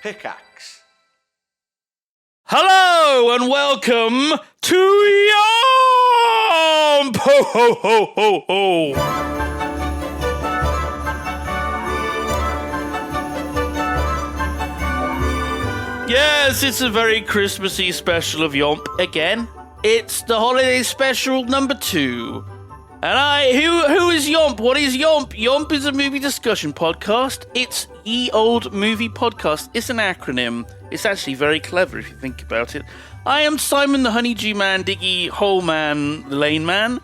Pickaxe. Hello and welcome to YOMP! Ho ho ho ho ho! Yes, it's a very Christmassy special of YOMP again. It's the holiday special number 2. And who is YOMP? What is YOMP? YOMP is a movie discussion podcast. It's Ye Old Movie Podcast. It's an acronym. It's actually very clever if you think about it. I am Simon the Honeydew Man, Diggy Hole Man, the Lane Man,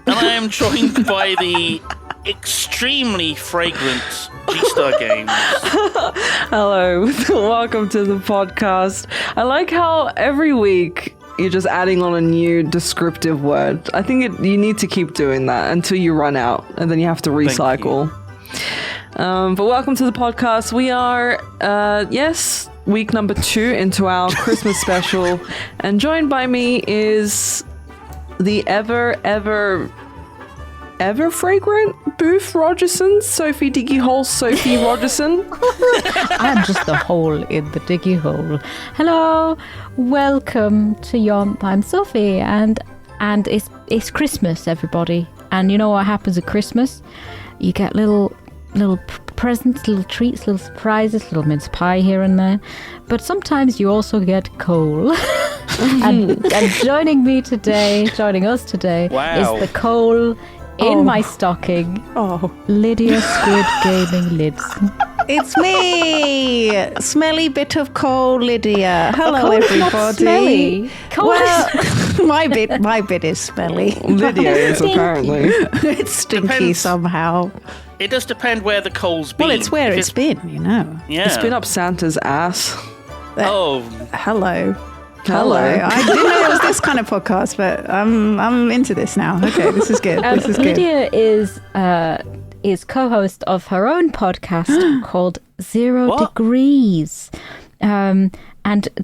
and I am joined by the extremely fragrant G-Star Games. Hello, welcome to the podcast. I like how every week you're just adding on a new descriptive word. I think you need to keep doing that until you run out, and then you have to recycle. But welcome to the podcast. We are, week number 2 into our Christmas special, and joined by me is the ever fragrant Booth Rogerson, Sophie Diggy Hole, Sophie Rogerson. I'm just the hole in the diggy hole. Hello, welcome to YOMP. I'm Sophie, and it's Christmas, everybody. And you know what happens at Christmas? You get little presents, little treats, little surprises, little mince pie here and there. But sometimes you also get coal. and joining us today is the coal in my stocking. Lydia Squid Gaming Lids. It's me, smelly bit of coal, Lydia. Hello, Coal's everybody. Not smelly. My bit is smelly. Lydia is apparently. It's stinky Depends. somehow. It does depend where the coal's been. Well, it's where If it's been, you know. Yeah. It's been up Santa's ass. Oh, Hello. Hello. I didn't know it was this kind of podcast, but I'm into this now. Okay, this is good. This is good. Lydia is co-host of her own podcast called Zero Degrees. And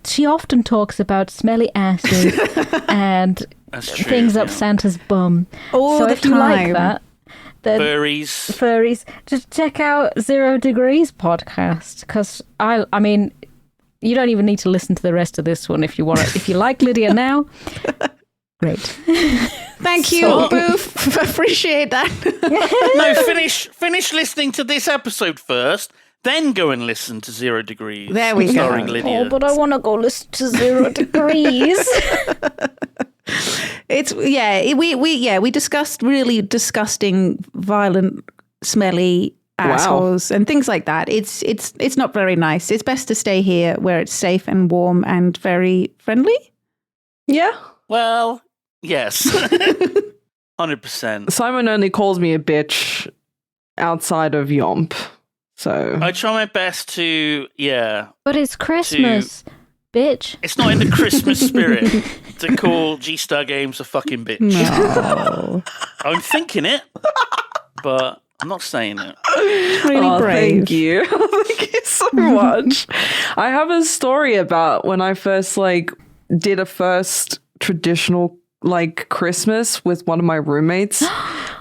she often talks about smelly asses and that's true. things up yeah. Santa's bum. All so the if you like time. that, then Furries. just check out 0 Degrees podcast, because I mean, you don't even need to listen to the rest of this one if you want. If you like Lydia now, great. Thank you, Boof. Appreciate that. No, finish listening to this episode first, then go and listen to 0 Degrees. There we go. Starring Lydia. Oh, but I want to go listen to 0 Degrees. We discussed really disgusting, violent, smelly assholes and things like that. It's not very nice. It's best to stay here where it's safe and warm and very friendly. Yeah. Well, yes. 100%. Simon only calls me a bitch outside of YOMP. So I try my best to, But it's Christmas, bitch. it's not in the Christmas spirit to call G-Star Games a fucking bitch. No. I'm thinking it, but I'm not saying it. Really brave. Thank you. Thank you so much. I have a story about when I first did a first traditional Christmas with one of my roommates.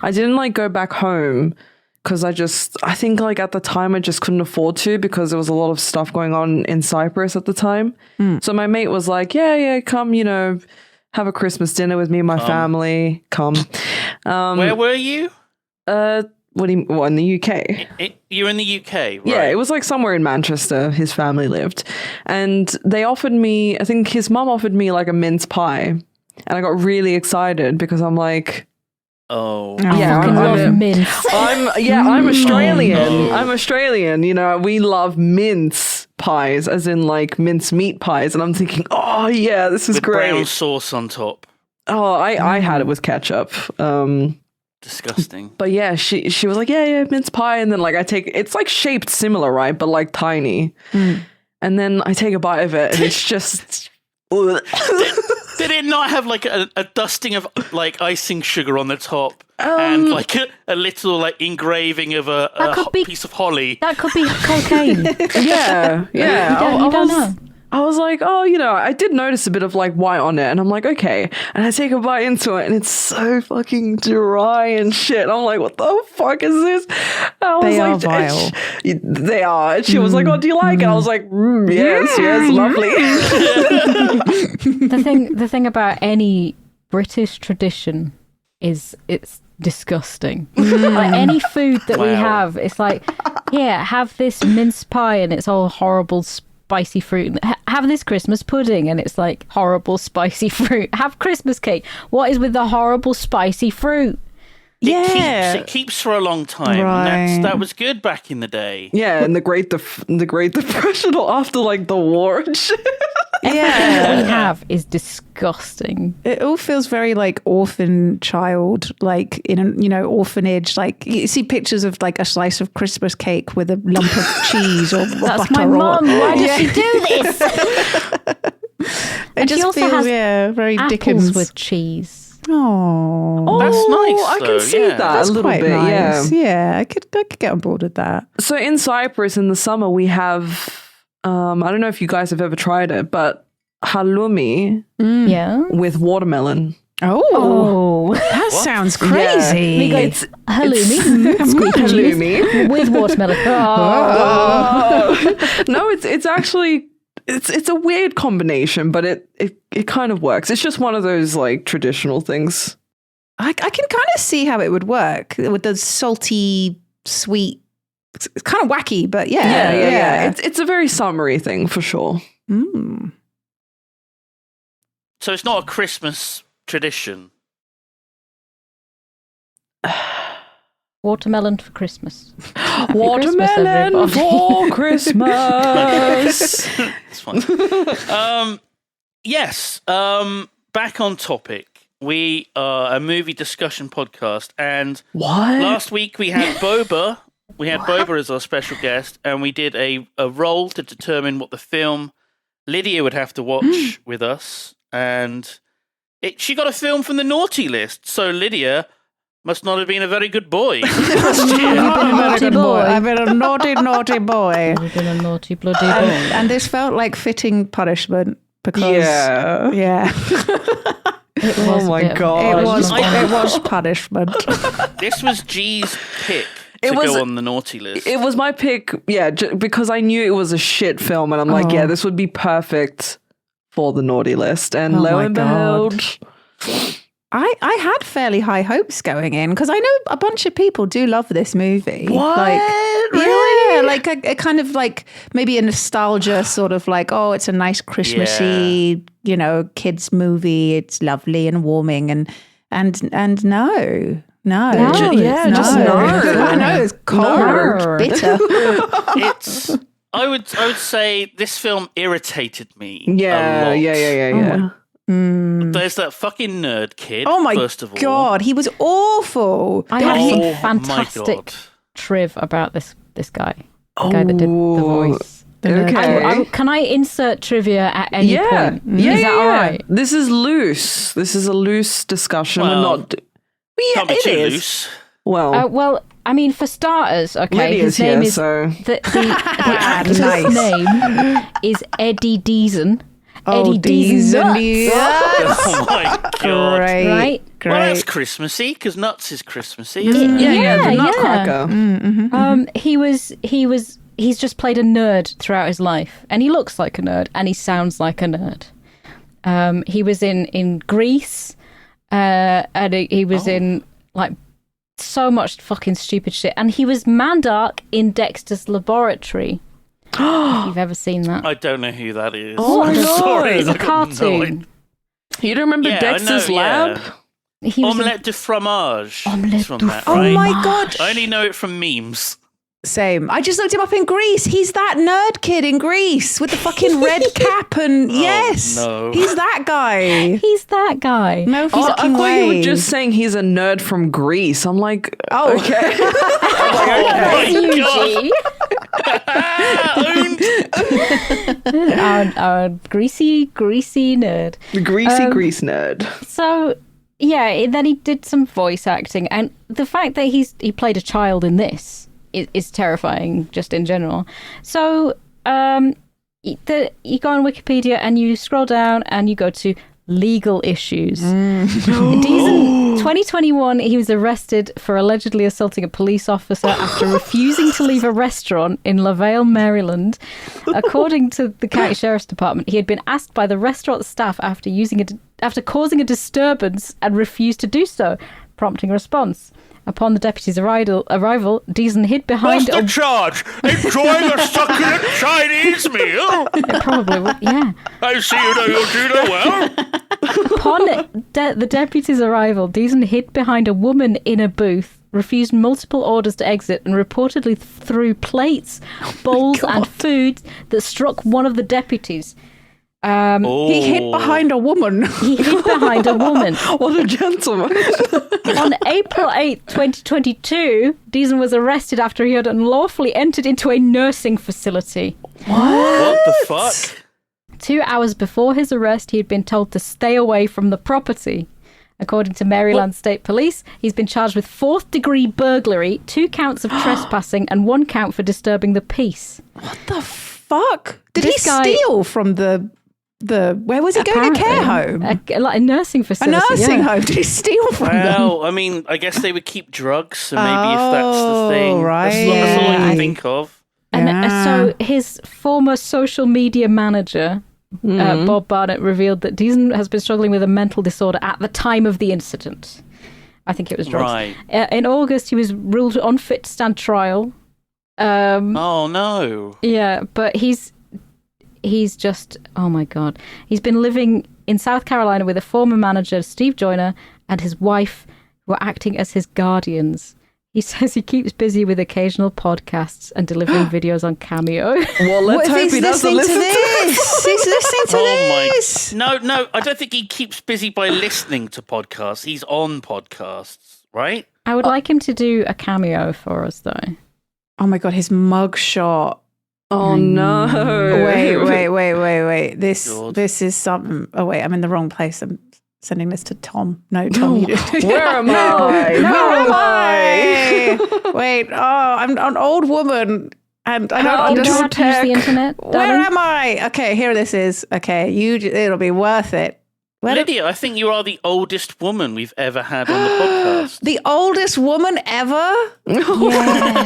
I didn't go back home because I think at the time I just couldn't afford to, because there was a lot of stuff going on in Cyprus at the time. So my mate was like, yeah, come, have a Christmas dinner with me and my family. Come. Where were you? In the UK? You're in the UK, right? Yeah, it was somewhere in Manchester his family lived. And they offered me, I think his mum offered me a mince pie. And I got really excited because I'm like, oh. yeah, I love mince. I'm Australian. Oh, no. I'm Australian. We love mince pies, as in mince meat pies. And I'm thinking, oh yeah, this is With great. brown sauce on top. Oh, I had it with ketchup. Disgusting. But yeah, she was like, yeah, mince pie. And then I take, it's shaped similar, right? But tiny. And then I take a bite of it and it's just... Did it not have a dusting of icing sugar on the top and a little engraving of a piece of holly? That could be cocaine. Yeah. You don't know. I was like, oh, I did notice a bit of like white on it, and I'm like, okay. And I take a bite into it, and it's so fucking dry and shit. I'm like, what the fuck is this? I was They like, are vile. They are. And she was like, oh, do you like it? I was like, yes, lovely. The thing about any British tradition is it's disgusting. Like any food that we have, it's like, yeah, have this mince pie and it's all horrible spicy fruit. Have this Christmas pudding and it's like horrible spicy fruit. Have Christmas cake. What is with the horrible spicy fruit? It keeps for a long time. Right. And that was good back in the day. Yeah, and the Great Depression or after like the war and shit. Everything that we have is disgusting. It all feels very like orphan child, like in an orphanage. Like you see pictures of like a slice of Christmas cake with a lump of cheese or That's butter. my mum. Why does she do this? It she just also feels has very apples Dickens. with cheese. Oh, That's nice, I though, can see yeah. that that's a little quite bit. nice. Yeah. Yeah, I could get on board with that. So in Cyprus in the summer we have I don't know if you guys have ever tried it, but halloumi Yeah. with watermelon. Oh. That sounds crazy. We go halloumi, squeaky cheese Halloumi. with watermelon. Oh. No, it's actually it's a weird combination, but it kind of works. It's just one of those like traditional things. I can kind of see how it would work with the salty, sweet. It's kind of wacky, but yeah. It's a very summery thing for sure. Mm. So it's not a Christmas tradition. Watermelon for Christmas. Happy Watermelon Christmas, for Christmas. It's fine. Yes. Back on topic. We are a movie discussion podcast, and What? last week we had Boba. We had Boba as our special guest, and we did a roll to determine what the film Lydia would have to watch with us, and she got a film from the naughty list. So Lydia must not have been a very good boy. You've been a naughty boy. I've been a naughty boy. You've been a naughty bloody boy. And this felt like fitting punishment because Yeah. It Oh was a my bit of- God. it was I- punishment. This was G's pick It to was- go on the naughty list. It was my pick, because I knew it was a shit film, and I'm like, yeah, this would be perfect for the naughty list. And Oh lo my and God. behold, I had fairly high hopes going in because I know a bunch of people do love this movie. What? Like, Really? Yeah, like a kind of like maybe a nostalgia sort of like, oh, it's a nice Christmassy, kids movie. It's lovely and warming and no. No, just no. I know it's cold, No. bitter. It's. I would say this film irritated me. a lot. Yeah. There's that fucking nerd kid. Oh my first of all. God, he was awful. I have Oh some my fantastic God. triv about this guy. The guy that did the voice. Okay. Can I insert trivia at any Yeah. point? Yeah. Is that all right? This is loose. This is a loose discussion. Well, We're not. Can't be it too is. loose. Well, Well, I mean, for starters, okay, Lydia's his name here, is so. the actor's Nice. name is Eddie Deason. Oh, Eddie Deason, Deason, Oh my God. Great. right? Well, that's Great. Christmassy because nuts is Christmassy, isn't it? Yeah, the yeah. Nutcracker. He's just played a nerd throughout his life, and he looks like a nerd, and he sounds like a nerd. He was in Grease, and he was in like so much fucking stupid shit, and he was Mandark in Dexter's Laboratory. If you've ever seen that. I don't know who that is. Oh my I'm God. sorry. It's I a got no idea. cartoon. You don't remember Yeah, I Dexter's know, Lab? yeah. He was in- Omelette de fromage. Omelette is from de that, Oh right? my God. I only know it from memes. Same. I just looked him up in Greece. He's that nerd kid in Greece with the fucking red cap and yes, no. he's that guy. He's that guy. No I fucking thought way. you were just saying he's a nerd from Greece. I'm like, Oh. okay. Oh my God. Owned. our greasy nerd. The greasy Greece nerd. So yeah, then he did some voice acting, and the fact that he played a child in this is terrifying, just in general. So you go on Wikipedia and you scroll down and you go to legal issues. Deason, 2021, he was arrested for allegedly assaulting a police officer after refusing to leave a restaurant in LaVale, Maryland. According to the county sheriff's department, he had been asked by the restaurant staff after causing a disturbance and refused to do so, prompting a response. Upon the deputy's arrival, Deason hid behind... What's the charge? Enjoying a succulent Chinese meal? It probably would, yeah. I see you know your judo well. Upon the deputy's arrival, Deason hid behind a woman in a booth, refused multiple orders to exit, and reportedly threw plates, bowls, and food that struck one of the deputies. He hid behind a woman. He hid behind a woman. What a gentleman. On April 8th, 2022, Deason was arrested after he had unlawfully entered into a nursing facility. What the fuck? 2 hours before his arrest, he had been told to stay away from the property. According to Maryland State Police, he's been charged with 4th-degree burglary, 2 counts of trespassing, and 1 count for disturbing the peace. What the fuck? Did he steal from the where was he going? A care home? Like a nursing facility. A nursing home? Did he steal from them? Well, I mean, I guess they would keep drugs, so maybe if that's the thing. Right. That's all I can think of. And so his former social media manager, Bob Barnett, revealed that Deason has been struggling with a mental disorder at the time of the incident. I think it was drugs. Right. In August, he was ruled unfit to stand trial. Oh, no. Yeah, but he's just, oh my God. He's been living in South Carolina with a former manager, Steve Joyner, and his wife, who are acting as his guardians. He says he keeps busy with occasional podcasts and delivering videos on Cameo. Well, let's hope he doesn't listen to this. He's listening to this. No, I don't think he keeps busy by listening to podcasts. He's on podcasts, right? I would like him to do a cameo for us, though. Oh my God, his mugshot. Oh no! Wait! This is something. Oh wait, I'm in the wrong place. I'm sending this to Tom. No, Tom, you did. Where am I? Where am I? Wait. Oh, I'm an old woman, and I don't understand tech. The internet. Where am I? Okay, here this is. Okay, it'll be worth it. Lydia, I think you are the oldest woman we've ever had on the podcast. The oldest woman ever? Yeah.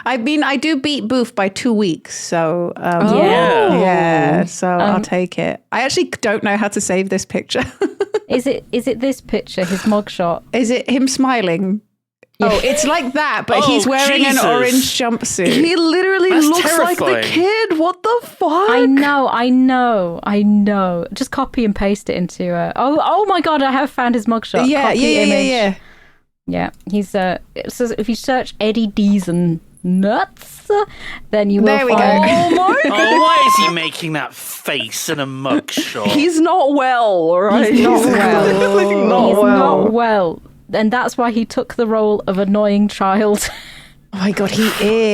I mean, I do beat Booth by 2 weeks, so so I'll take it. I actually don't know how to save this picture. Is it this picture, his mugshot? Is it him smiling? Yeah. Oh, it's like that, but he's wearing an orange jumpsuit. He literally looks terrifying. like the kid. What the fuck? I know. Just copy and paste it into oh my God, I have found his mugshot. Yeah. Yeah, he's it says if you search Eddie Deason nuts, then you will there we find... go. Oh my God. Oh, why is he making that face in a mugshot? He's not well, all right? He's not well. He's Not well. And that's why he took the role of annoying child. Oh my God, he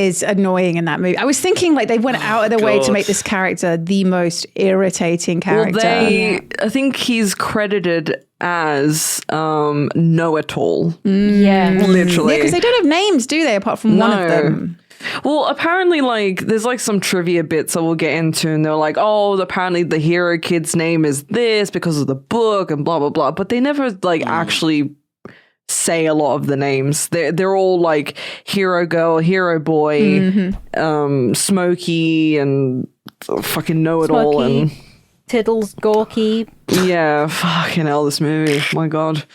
is annoying in that movie. I was thinking like they went out of their way to make this character the most irritating character. Well, I think he's credited as know-it-all. Yeah. Literally. Yeah, because they don't have names, do they, apart from one of them? Well, apparently, like, there's like some trivia bits that we'll get into, and they're like, oh, apparently the hero kid's name is this because of the book and blah, blah, blah. But they never, like, actually say a lot of the names. They're all like hero girl, hero boy, Smokey, and fucking know-it-all. And Tiddles, Gorky. yeah, fucking hell, this movie. My God.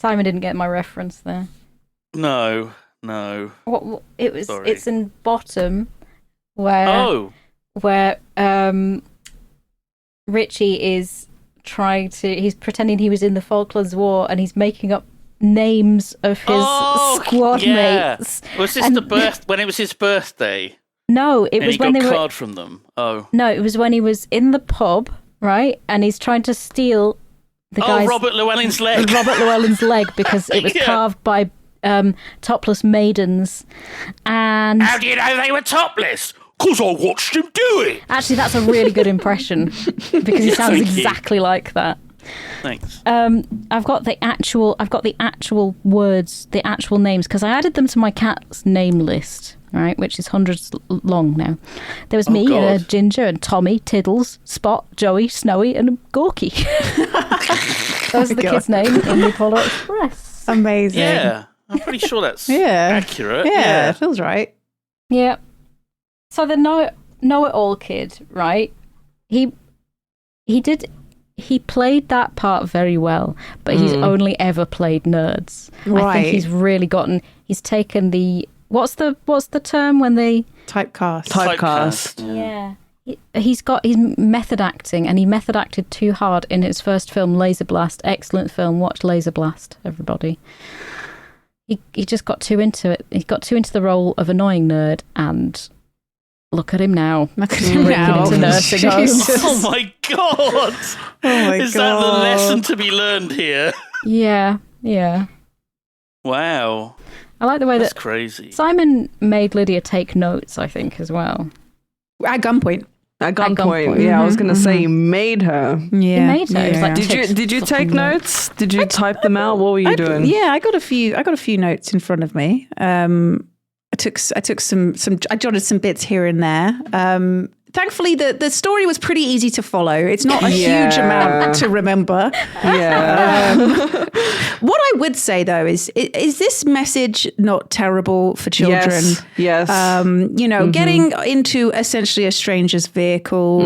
Simon didn't get my reference there. No. What it was? Sorry. It's in bottom where Richie is he's pretending he was in the Falklands War and he's making up names of his squad mates. Was this when it was his birthday? No, it was when he they got a were. card from them. Oh. No, it was when he was in the pub, right? And he's trying to steal the guy's Robert Llewellyn's leg. Robert Llewellyn's leg because it was carved by topless maidens. And how do you know they were topless? Because I watched him do it. Actually, that's a really good impression because he sounds exactly like that. Thanks. I've got the actual words, the actual names, because I added them to my cat's name list. right, which is hundreds long now. There was me, God. Ginger, and Tommy, Tiddles, Spot, Joey, Snowy, and Gorky. Those are the kids' names in the Polar Express. Amazing. Yeah, I'm pretty sure that's Yeah. accurate. Yeah, it feels right. Yeah. So the know-it-all kid, right? He played that part very well, but he's only ever played nerds. I Right. think he's taken the what's the term when they Typecast. yeah. He's method acting, and he method acted too hard in his first film, Laser Blast. Excellent film. Watch Laser Blast, everybody. He just got too into it. He got too into the role of annoying nerd, and look at him now. Look at him now. Into nursing homes. Oh my God! Is that the lesson to be learned here? Yeah. Wow, I like the way that's that crazy. Simon made Lydia take notes, I think, as well. At gunpoint. At gunpoint, gunpoint. yeah, I was gonna say you made her. Yeah. He made her. He was like, Did you take notes? Did you type them out? What were you doing? Yeah, I got a few notes in front of me. I took some I jotted some bits here and there. Thankfully, the story was pretty easy to follow. It's not a huge amount to remember. Yeah. What I would say, though, is this message not terrible for children? Yes. Getting into essentially a stranger's vehicle.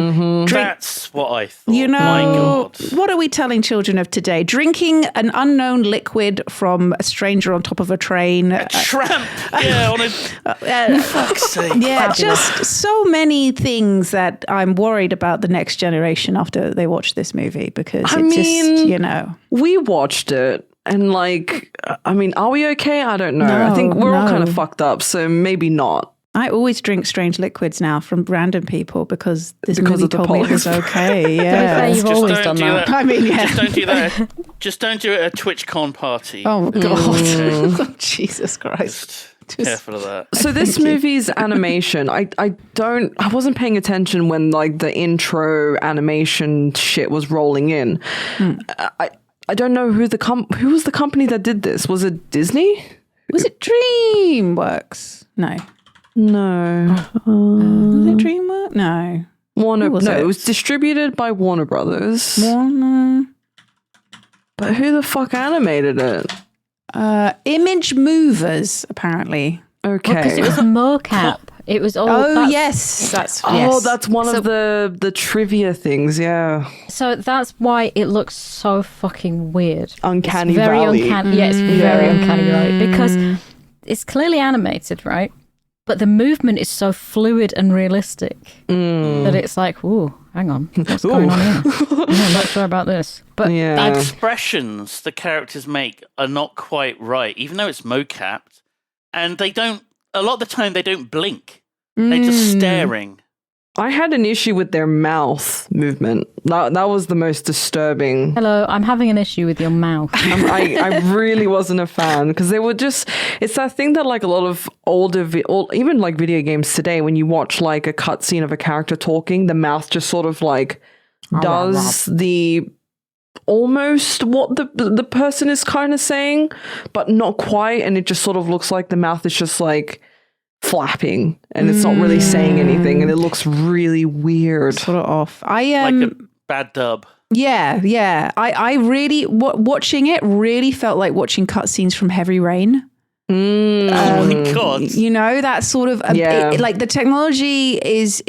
That's what I thought. My God. what are we telling children of today? Drinking an unknown liquid from a stranger on top of a train. Tramp. Yeah, on a fuck's sake. Yeah, just so many things that I'm worried about the next generation after they watch this movie, because we watched it and are we okay? I don't know. No, I think we're all kind of no. fucked up, so maybe not. I always drink strange liquids now from random people because this Because movie of the told me it Polar was Express. okay. To be Yeah. fair, you've Just always don't done do that. I mean, yeah. Just don't do that. Just don't do it at a TwitchCon party. Oh God, Jesus Christ! Careful of that. So this movie's animation, I wasn't paying attention when the intro animation shit was rolling in. I don't know who was the company that did this. Was it Disney? Was it DreamWorks? No. No. Was it DreamWorks? No. Warner. was No, it? it was distributed by Warner Brothers. Warner. But who the fuck animated it? Image Movers, apparently. Okay. Because it was mocap. It was all. Oh yes, that's one of the trivia things. Yeah. So that's why it looks so fucking weird. Uncanny It's very Valley. uncanny. Yeah, it's very uncanny valley because it's clearly animated, right? But the movement is so fluid and realistic that it's like, ooh, hang on, what's going on here? I'm not sure about this. But Yeah. The expressions the characters make are not quite right, even though it's mocapped. And a lot of the time, they don't blink. They're just staring. I had an issue with their mouth movement. That was the most disturbing. hello, I'm having an issue with your mouth. I really wasn't a fan because they were just. It's that thing that a lot of older, even video games today, when you watch a cutscene of a character talking, the mouth just sort of does the almost what the person is kind of saying, but not quite, and it just sort of looks like the mouth is just flapping and it's not really saying anything, and it looks really weird. sort of off. Like a bad dub. Yeah. I really watching it really felt like watching cutscenes from Heavy Rain. Oh my God. That sort of the technology is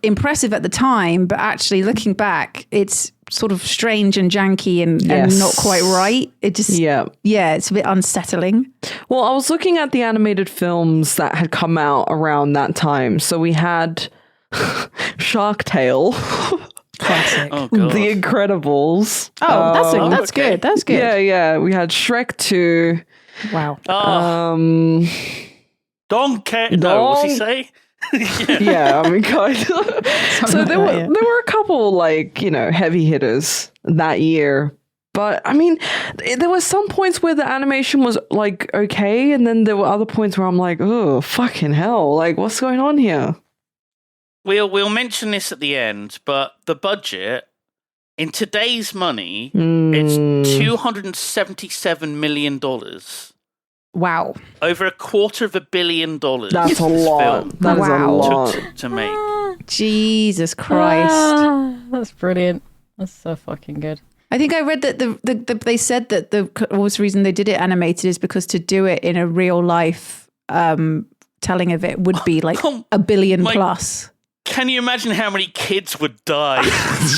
impressive at the time, but actually looking back, it's sort of strange and janky and not quite right. It just it's a bit unsettling. Well, I was looking at the animated films that had come out around that time. So we had Shark Tale, Classic. Oh God. The Incredibles. That's okay. good. That's good. Yeah. We had Shrek 2. Wow. Donkey. No, what's he say? Yeah, I mean, kind of. So there were a couple heavy hitters that year, but I mean, there were some points where the animation was okay, and then there were other points where I'm like, oh fucking hell, what's going on here? We'll mention this at the end, but the budget in today's money, it's $277 million. Wow. Over $250 million. That's a lot. That is a Wow. lot. to make. Jesus Christ. That's brilliant. That's so fucking good. I think I read that they said that the reason they did it animated is because to do it in a real life telling of it would be like $1 billion plus. Can you imagine how many kids would die?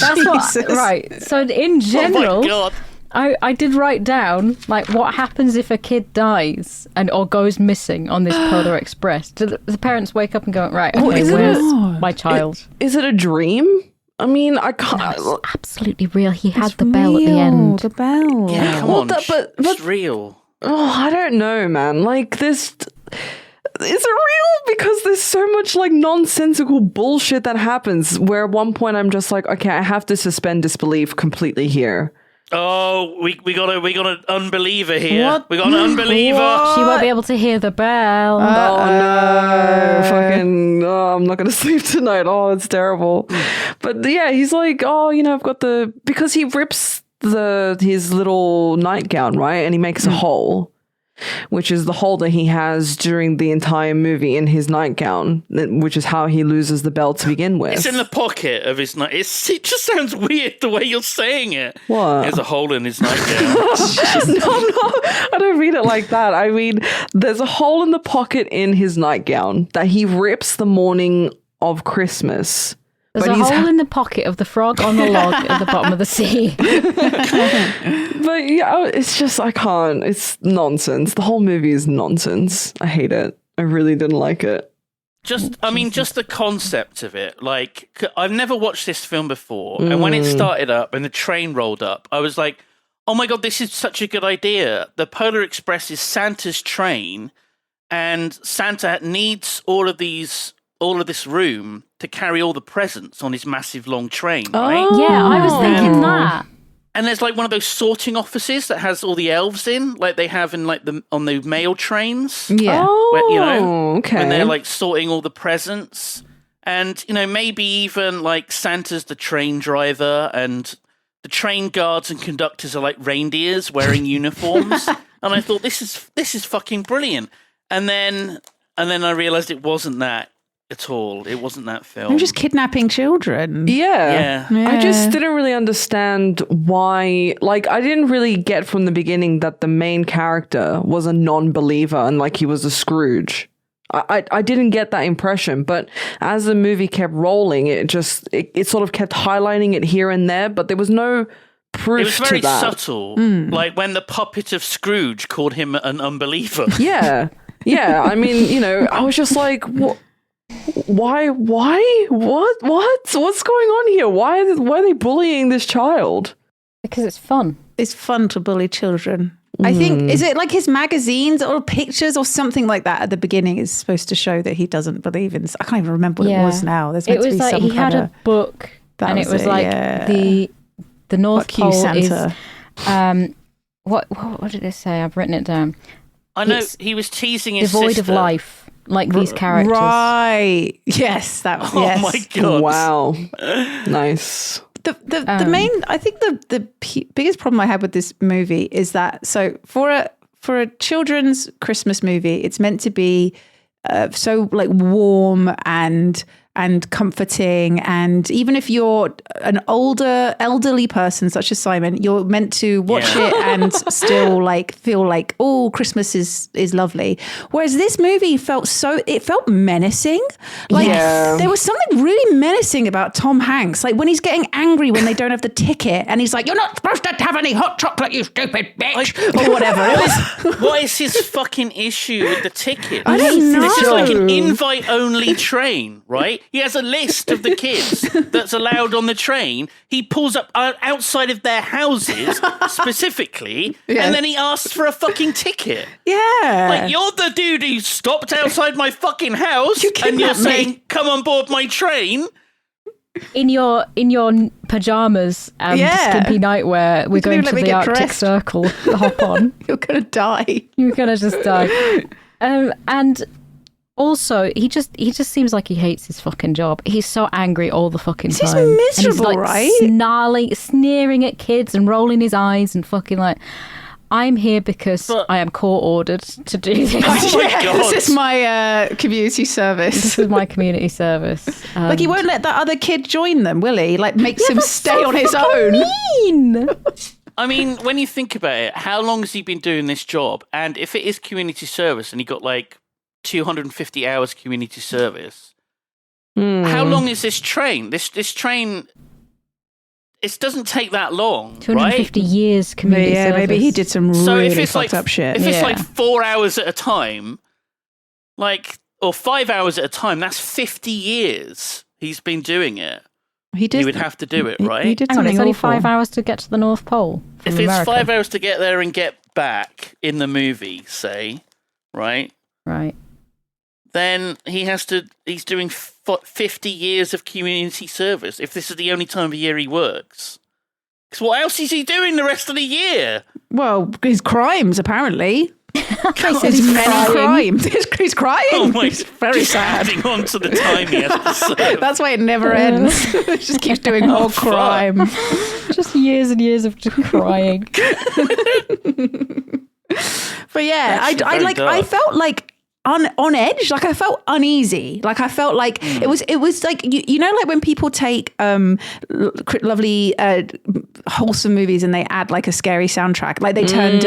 That's what, right. So in general, Oh my God. I did write down like what happens if a kid dies or goes missing on this Polar Express. Do the parents wake up and go, right, okay, where's my child? Is it a dream? I mean, I can't. No, it's absolutely real. He had the bell at the end. The bell. Yeah, come on. It's real. Oh, I don't know, man. Like this. Is it real? Because there's so much like nonsensical bullshit that happens where at one point I'm just like, okay, I have to suspend disbelief completely here. Oh, we got an unbeliever here. What? We got an unbeliever. She won't be able to hear the bell. Oh no! Fucking! Oh, I'm not gonna sleep tonight. Oh, it's terrible. But yeah, he's like, oh, I've got because he rips his little nightgown, right, and he makes a hole, which is the hole that he has during the entire movie in his nightgown, which is how he loses the bell to begin with. It's in the pocket of his night. It just sounds weird the way you're saying it. What? There's a hole in his nightgown. No, I don't mean it like that. I mean, there's a hole in the pocket in his nightgown that he rips the morning of Christmas. There's a hole in the pocket of the frog on the log at the bottom of the sea. But yeah, it's just, I can't. It's nonsense. The whole movie is nonsense. I hate it. I really didn't like it. Just the concept of it. Like, I've never watched this film before. And when it started up and the train rolled up, I was like, oh my God, this is such a good idea. The Polar Express is Santa's train, and Santa needs all of this room to carry all the presents on his massive long train, right? Yeah, I was thinking that. And there's like one of those sorting offices that has all the elves in, like they have in like on the mail trains. Yeah. Oh, okay. When they're like sorting all the presents. And, maybe even like Santa's the train driver and the train guards and conductors are like reindeers wearing uniforms. And I thought, this is fucking brilliant. And then I realized it wasn't that at all. It wasn't that film. I'm just kidnapping children. Yeah. I just didn't really understand why. Like, I didn't really get from the beginning that the main character was a non-believer and like he was a Scrooge. I didn't get that impression, but as the movie kept rolling, it sort of kept highlighting it here and there, but there was no proof to that. It was very subtle. Like when the puppet of Scrooge called him an unbeliever. Yeah. Yeah. I mean, I was just like, what? Why? What's going on here? Why are they bullying this child? Because it's fun. It's fun to bully children. I think, is it like his magazines or pictures or something like that at the beginning is supposed to show that he doesn't believe in this? I can't even remember what it was now. There's meant it was to be like some he had a book and it was like the North Fuck you, Pole Santa. is what did it say? I've written it down. I know It's he was teasing his devoid sister. of life. Like these characters. Right. Yes. Oh yes. my God. Wow. Nice. The main, I think the biggest problem I had with this movie is that, so for a children's Christmas movie, it's meant to be so like warm and comforting, and even if you're an elderly person such as Simon, you're meant to watch it and still like feel like, oh, Christmas is lovely. Whereas this movie felt menacing. Like there was something really menacing about Tom Hanks. Like when he's getting angry when they don't have the ticket, and he's like, "You're not supposed to have any hot chocolate, you stupid bitch," or whatever. What is his fucking issue with the ticket? I don't know. This is like an invite-only train, right? He has a list of the kids that's allowed on the train. He pulls up outside of their houses specifically, and then he asks for a fucking ticket. Yeah. Like, you're the dude who stopped outside my fucking house and you're saying, come on board my train. In your pajamas and skimpy nightwear, we're going to the Arctic Circle. Hop on. You're going to die. You're going to just die. And also, he just seems like he hates his fucking job. He's so angry all the fucking time. He's miserable, and he's like right? sneering at kids and rolling his eyes and fucking like, I'm here because I am court-ordered to do this. Oh my God. This is my community service. This is my community service. Like, he won't let that other kid join them, will he? Like, makes him stay on his own. Mean. I mean, when you think about it, how long has he been doing this job? And if it is community service and he got like 250 hours community service, how long is this train? This train, it doesn't take that long, 250 right? years community service. Maybe he did some So really if it's fucked up shit. If it's like 4 hours at a time, or 5 hours at a time, that's 50 years he's been doing it. He would have to do it, right? He did Hang on, something it's only awful. 5 hours to get to the North Pole. From If it's America. 5 hours to get there and get back in the movie, say, right? Right. Then he's doing 50 years of community service if this is the only time of year he works. Because what else is he doing the rest of the year? Well, his crimes, apparently. His Many crimes. He's crying. Oh my! It's very just sad. adding on to the time he has to serve. That's why it never ends. It just keeps doing more fuck. crime. Just years and years of just crying. But yeah, That's I very dark. felt like on edge. Like, I felt uneasy. Like, I felt like it was like, you know, like when people take lovely wholesome movies and they add like a scary soundtrack, like they turned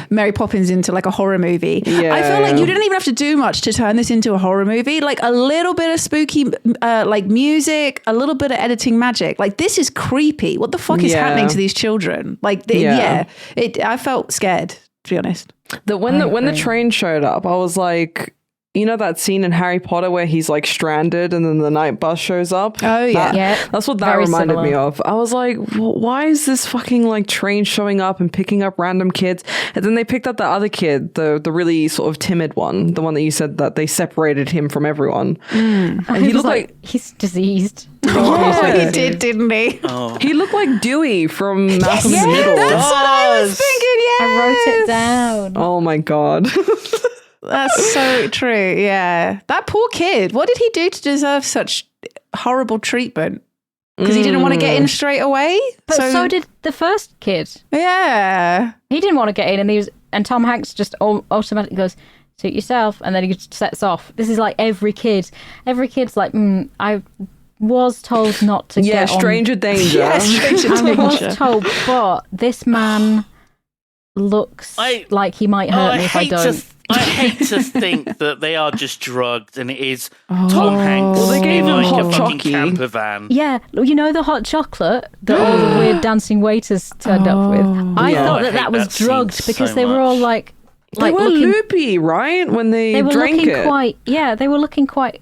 Mary Poppins into like a horror movie. I feel like you didn't even have to do much to turn this into a horror movie. Like, a little bit of spooky like music, a little bit of editing magic. Like, this is creepy. What the fuck is happening to these children? Like, I felt scared, to be honest. When the train showed up, I was like, you know that scene in Harry Potter where he's like stranded and then the night bus shows up? Oh, yeah. That's what that Very reminded similar. me of. I was like, why is this fucking like train showing up and picking up random kids? And then they picked up the other kid, the really sort of timid one, the one that you said that they separated him from everyone. And he looked like he's diseased. Oh, he did, didn't he? Oh. he looked like Dewey from Malcolm in the Yeah, Middle. that's what I was thinking. Yeah, I wrote it down. Oh my god. That's so true. Yeah, that poor kid. What did he do to deserve such horrible treatment? Because he didn't want to get in straight away. But so did the first kid. Yeah. He didn't want to get in, and Tom Hanks just automatically goes, "Suit yourself," and then he just sets off. This is like every kid. Every kid's like, I was told not to get on. Stranger danger. Yeah, stranger I was danger. told, but this man looks like he might hurt me if I don't. I hate to think that they are just drugged and it is Tom Hanks Well, they gave in him like hot a fucking chocky. camper van. Yeah, you know the hot chocolate that all the weird dancing waiters turned up with? I Yeah. thought I that hate was that scene drugged because so they were all much. They were looking, loopy, right? When they were drank looking it. they were looking quite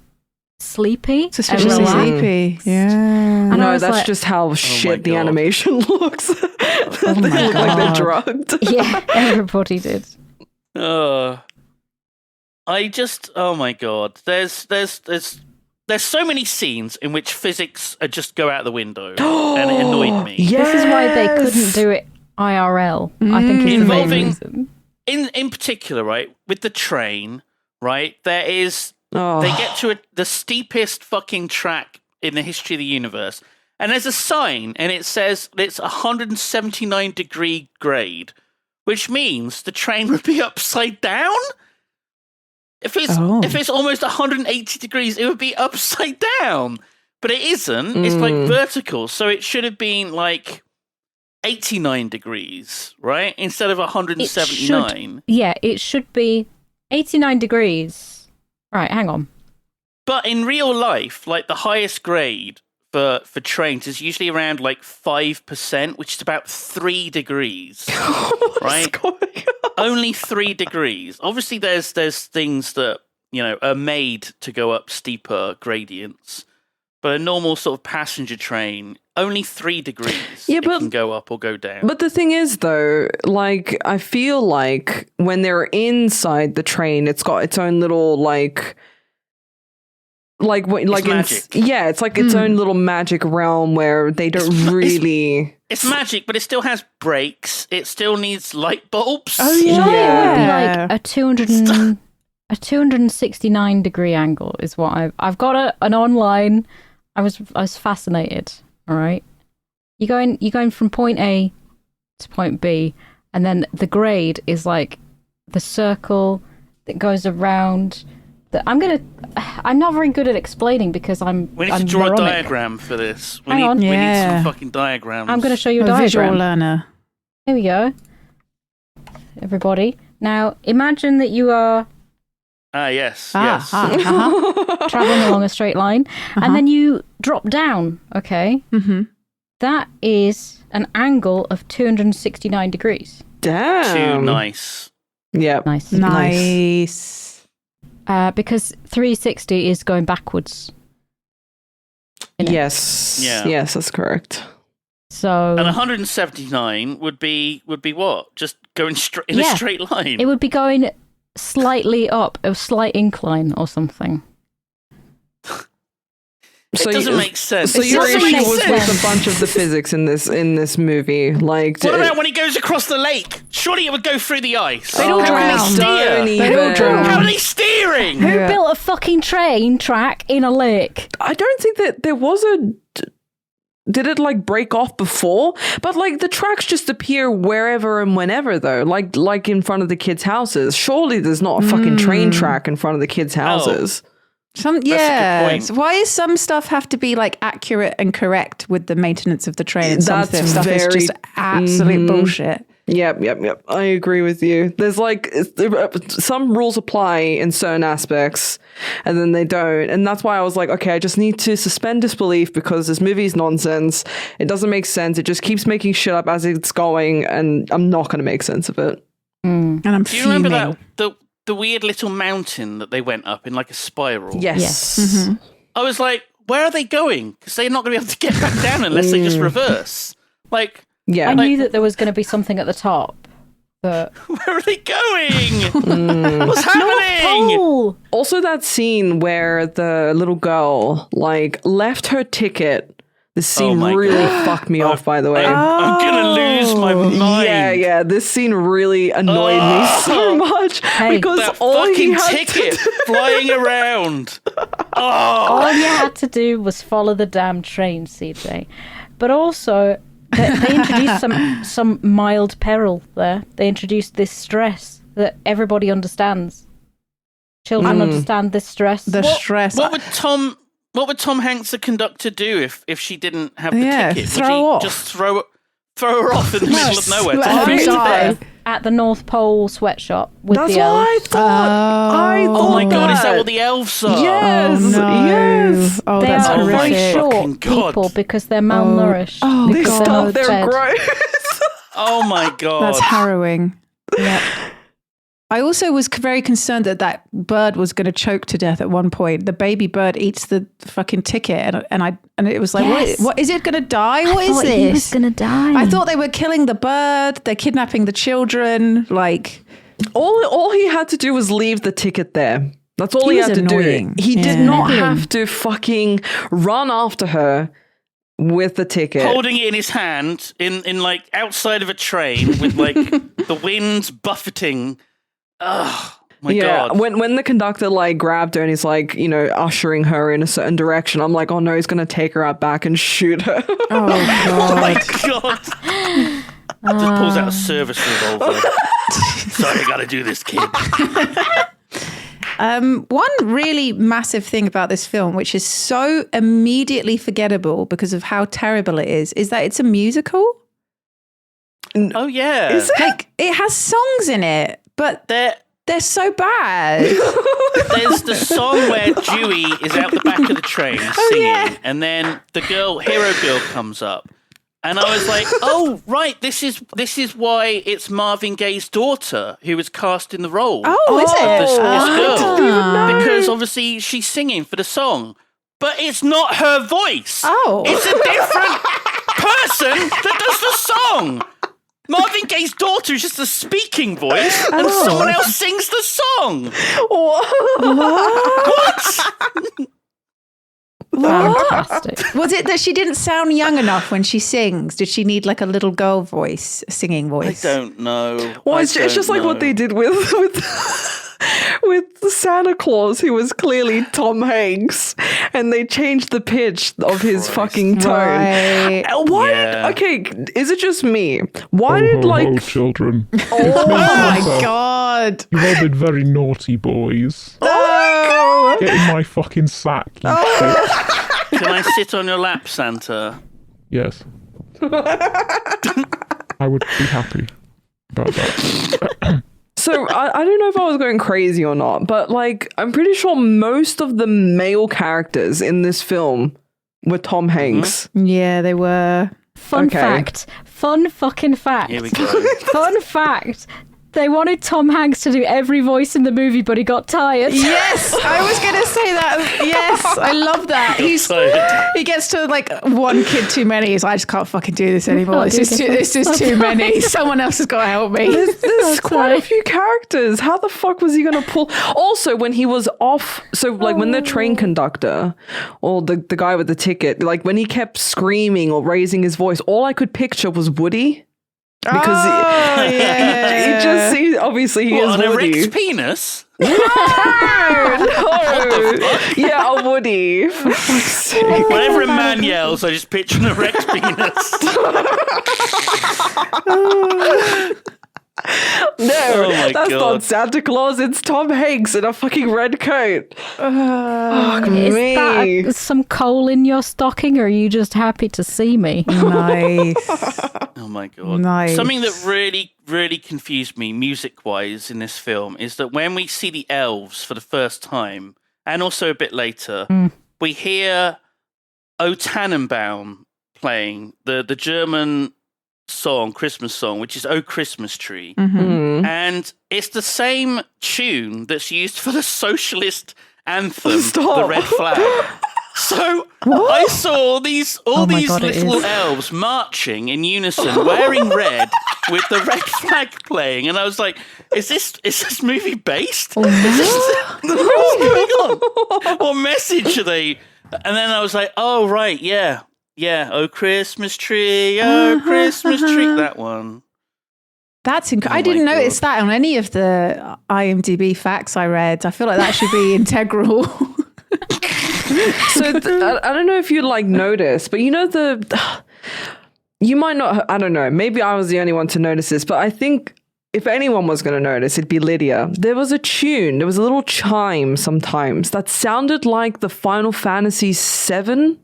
sleepy. and Suspiciously relaxed. sleepy. Yeah. And I No, was that's like, just how shit the God. animation looks. They my look like they're God. drugged. yeah, everybody did. Oh my god. There's so many scenes in which physics just go out the window and it annoyed me. Yes. This is why they couldn't do it IRL. I think it's the main Involving- reason. In particular, right, with the train, right, there is Oh. they get to the steepest fucking track in the history of the universe, and there's a sign, and it says it's 179-degree grade, which means the train would be upside down. If it's almost 180 degrees, it would be upside down, but it isn't. It's like vertical, so it should have been like 89 degrees, right, instead of 179. It should be 89 degrees. Right, hang on. But in real life, like the highest grade for trains is usually around like 5%, which is about 3 degrees. Right? Only 3 degrees. Obviously, there's things that, you know, are made to go up steeper gradients. But a normal sort of passenger train, only 3 degrees. Yeah, it but- can go up or go down. But the thing is, though, like, I feel like when they're inside the train, it's got its own little, magic. it's like its own little magic realm where they don't really. It's magic, but it still has brakes. It still needs light bulbs. Oh, yeah. Surely it would be Yeah. like a 269 degree angle is what I've got an online. I was fascinated. All right, you're going from point A to point B, and then the grade is like the circle that goes around. I'm not very good at explaining because We need to I'm draw moronic. a diagram for this. We Hang on. need Yeah. some fucking diagrams. I'm going to show you a A diagram. visual learner. Here we go. Everybody. Now, imagine that you are Yes. traveling along a straight line, and then you drop down, okay? Mm-hmm. That is an angle of 269 degrees. Damn. Too nice. Yep. Nice. Nice. Because 360 is going backwards. Innit? Yes. Yeah. Yes, that's correct. So And 179 would be what? Just going straight in a Yeah. straight line. it would be going slightly up, a slight incline or something. It doesn't make sense. So It your doesn't issue make was sense. with a bunch of the physics in this movie. Like, What about when he goes across the lake? Surely it would go through the ice. They don't How are drown. they steer? Don't They don't even. drown. How are they steering? Who Yeah. built a fucking train track in a lake? I don't think that there was a. Did it like break off before? But like the tracks just appear wherever and whenever though. Like in front of the kids' houses. Surely there's not a fucking train track in front of the kids' houses. a good point. So why does some stuff have to be like accurate and correct with the maintenance of the train? And some That's stuff is very- just absolute bullshit. Yep. I agree with you. There's like some rules apply in certain aspects and then they don't. And that's why I was like, okay, I just need to suspend disbelief because this movie is nonsense. It doesn't make sense. It just keeps making shit up as it's going and I'm not going to make sense of it. And I'm Do you remember fuming. that the weird little mountain that they went up in like a spiral? Yes. I was like, where are they going? Because they're not going to be able to get back down unless they just reverse. Like, Yeah. I knew that there was going to be something at the top. But where are they going? What's happening? oh, Also that scene where the little girl like left her ticket. The scene my really God. fucked me off, by the way. I'm going to lose my mind. Yeah. This scene really annoyed me so much because That all he fucking had ticket to do- flying around. Oh, all you had to do was follow the damn train, CJ. But also, they introduced some mild peril there. They introduced this stress that everybody understands. Children understand this stress. The stress. what would Tom Hanks, the conductor, do if she didn't have the Yeah, ticket? throw would he off. just throw her off in the middle of nowhere? let to her freeze to die. death? At the North Pole sweatshop with That's the what elves. I thought. I Oh. thought Oh my god, is that that. what the elves are? Yes. Oh, no. Yes. Oh, They that's are very horrific. short Fucking God. people because they're malnourished. Oh, They because stuff they're their not fed. gross. Oh my god. That's harrowing. Yeah. I also was very concerned that bird was going to choke to death at one point. The baby bird eats the fucking ticket, and it was like, Yes. what is it going to die? What is thought he was this? going to die. I thought they were killing the bird. They're kidnapping the children. Like, All he had to do was leave the ticket there. That's all He he was had to annoying. do. He did Yeah. not have to fucking run after her with the ticket. Holding it in his hand in like outside of a train with like the winds buffeting. Oh my god. when the conductor like grabbed her and he's like, ushering her in a certain direction, I'm like, oh no, he's gonna take her out back and shoot her. oh Oh my god. god. Just pulls out a service revolver. Sorry, I gotta do this, kid. One really massive thing about this film, which is so immediately forgettable because of how terrible it is that it's a musical. Oh yeah. Is it? Like, it has songs in it, but they're so bad. There's the song where Dewey is out the back of the train singing, and then the hero girl comes up. And I was like, oh, right, this is why it's Marvin Gaye's daughter who was cast in the role. Oh, is it? This girl. didn't even know. Because obviously she's singing for the song. But it's not her voice. Oh. It's a different person that does the song. Marvin Gaye's daughter is just a speaking voice, and someone else sings the song. What? Fantastic. Was it that she didn't sound young enough when she sings? Did she need like a little girl voice, a singing I voice? don't know. Well, it's just like what they did with Santa Claus who was clearly Tom Hanks, and they changed the pitch of his fucking tone. Right. Why? Yeah. Okay, is it just me? Why did children? Oh my god. You've all been very naughty boys. Oh. Get in my fucking sack, you shit. Can I sit on your lap, Santa? Yes. I would be happy about that. So I don't know if I was going crazy or not, but like I'm pretty sure most of the male characters in this film were Tom Hanks. Yeah, they were. Fun fact. Fun fucking fact. Here we go. Fun fact. They wanted Tom Hanks to do every voice in the movie, but he got tired. Yes, I was going to say that. Yes, I love that. He gets to like one kid too many. He's like, I just can't fucking do this anymore. This is too many. Someone else has got to help me. There's quite a few characters. How the fuck was he going to pull? Also, when he was off, so like when the train conductor or the guy with the ticket, like when he kept screaming or raising his voice, all I could picture was Woody. Because obviously he is What, an Woody. erect penis? No. Yeah, a Woody. For fuck's sake. Whenever a man yells, I just picture an erect penis. No, Oh my that's God. not Santa Claus. It's Tom Hanks in a fucking red coat. Fuck Is me. that some coal in your stocking, or are you just happy to see me? Nice. Oh my God. Nice. Something that really, really confused me music-wise in this film is that when we see the elves for the first time, and also a bit later, we hear O Tannenbaum playing, the German song, Christmas song, which is O Christmas Tree. Mm. And it's the same tune that's used for the socialist anthem, Stop. the red flag. So I saw all these God, little it is. elves marching in unison, wearing red, with the red flag playing, and I was like, "Is this movie based? Oh, What's going on? What message are they?" And then I was like, "Oh right, yeah, oh Christmas tree, oh Christmas tree, that one." That's Oh I my didn't notice God. that on any of the IMDb facts I read. I feel like that should be integral. So I don't know if you like notice, but you know you might not. I don't know. Maybe I was the only one to notice this, but I think if anyone was going to notice, it'd be Lydia. There was a tune. There was a little chime sometimes that sounded like the Final Fantasy VII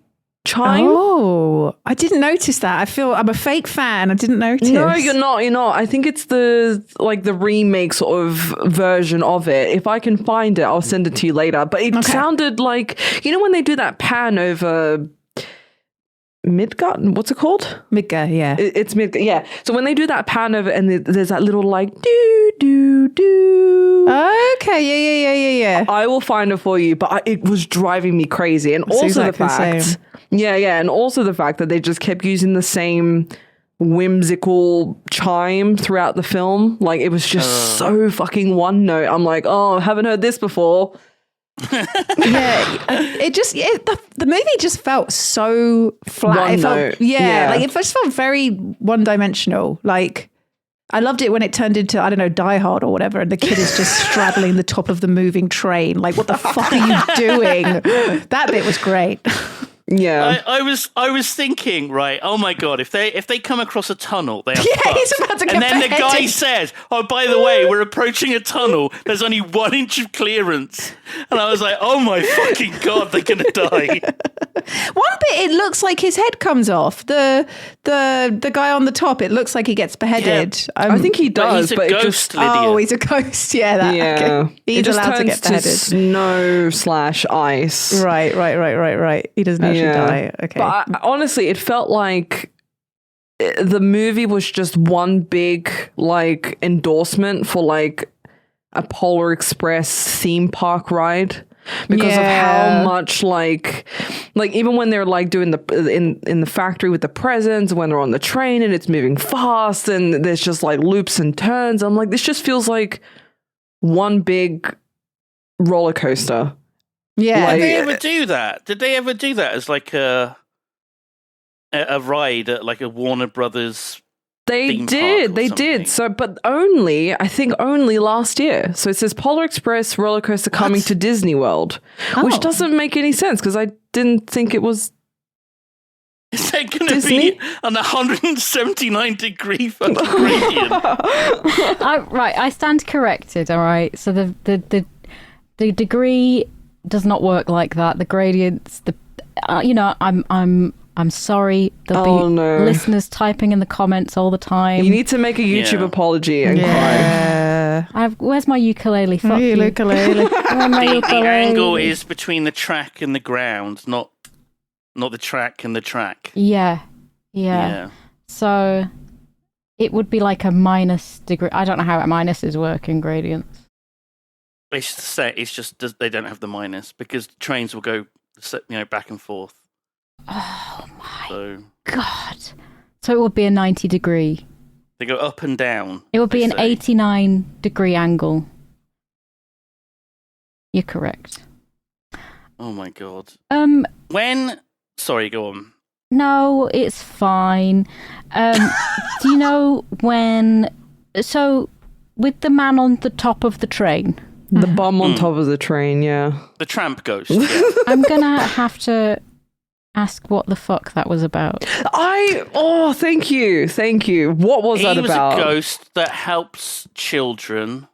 chime. Oh, I didn't notice that. I feel I'm a fake fan. I didn't notice. No, you're not. You're not. I think it's the remake sort of version of it. If I can find it, I'll send it to you later. But it sounded like, you know, when they do that pan over Midgard. What's it called? Midgar, yeah. It's Midgard. Yeah. So when they do that pan over, and there's that little like do do do. Okay, yeah. I will find it for you, but it was driving me crazy, and also exactly the fact, same. yeah, and also the fact that they just kept using the same whimsical chime throughout the film. Like it was just so fucking one note. I'm like, oh, haven't heard this before. The movie just felt so flat. One It felt- note. yeah, Yeah. like it just felt very one-dimensional. Like I loved it when it turned into, I don't know, Die Hard or whatever, and the kid is just straddling the top of the moving train. Like, what the fuck are you doing? That bit was great. Yeah. I was thinking, right? Oh my God! If they come across a tunnel, they are fucked. he's about to get And then the guy beheaded. says, "Oh, by the way, we're approaching a tunnel. There's only 1 inch of clearance." And I was like, "Oh my fucking God, they're gonna die." One bit, it looks like his head comes off. The guy on the top, it looks like he gets beheaded. I think he does, he's a but ghost, it just Lydia. Oh, he's a ghost. Yeah, that. yeah. Okay. He's it just allowed to turns get beheaded. snow/ice. Right. He doesn't actually die. Okay. But honestly, it felt like the movie was just one big like endorsement for like a Polar Express theme park ride because of how much like even when they're like doing in the factory with the presents, when they're on the train and it's moving fast and there's just like loops and turns, I'm like, this just feels like one big roller coaster. yeah. like- Did they ever do that? Did they ever do that as like a ride at like a Warner Brothers They theme did. park or They something. did. So, but I think only last year. So it says Polar Express roller coaster coming to Disney World, which doesn't make any sense because I didn't think it was. Is there going to Disney? be an 179-degree fucking gradient? I stand corrected. All right. So the degree does not work like that. The gradients. I'm sorry. There'll be listeners typing in the comments all the time. You need to make a YouTube apology and cry. Where's my ukulele? Fuck you. Ukulele. The angle is between the track and the ground, not the track and the track. Yeah. So it would be like a minus degree. I don't know how minuses work in gradients. It's just they don't have the minus because trains will go back and forth. Oh my God. So it would be a 90-degree. They go up and down. It would be an 89-degree angle. You're correct. Oh my God. Sorry, go on. No, it's fine. Do you know when... So, with the man on the top of the train... The bum on top of the train, yeah. The tramp ghost, yeah. I'm going to have to ask what the fuck that was about. Thank you. What was that about? He was a ghost that helps children,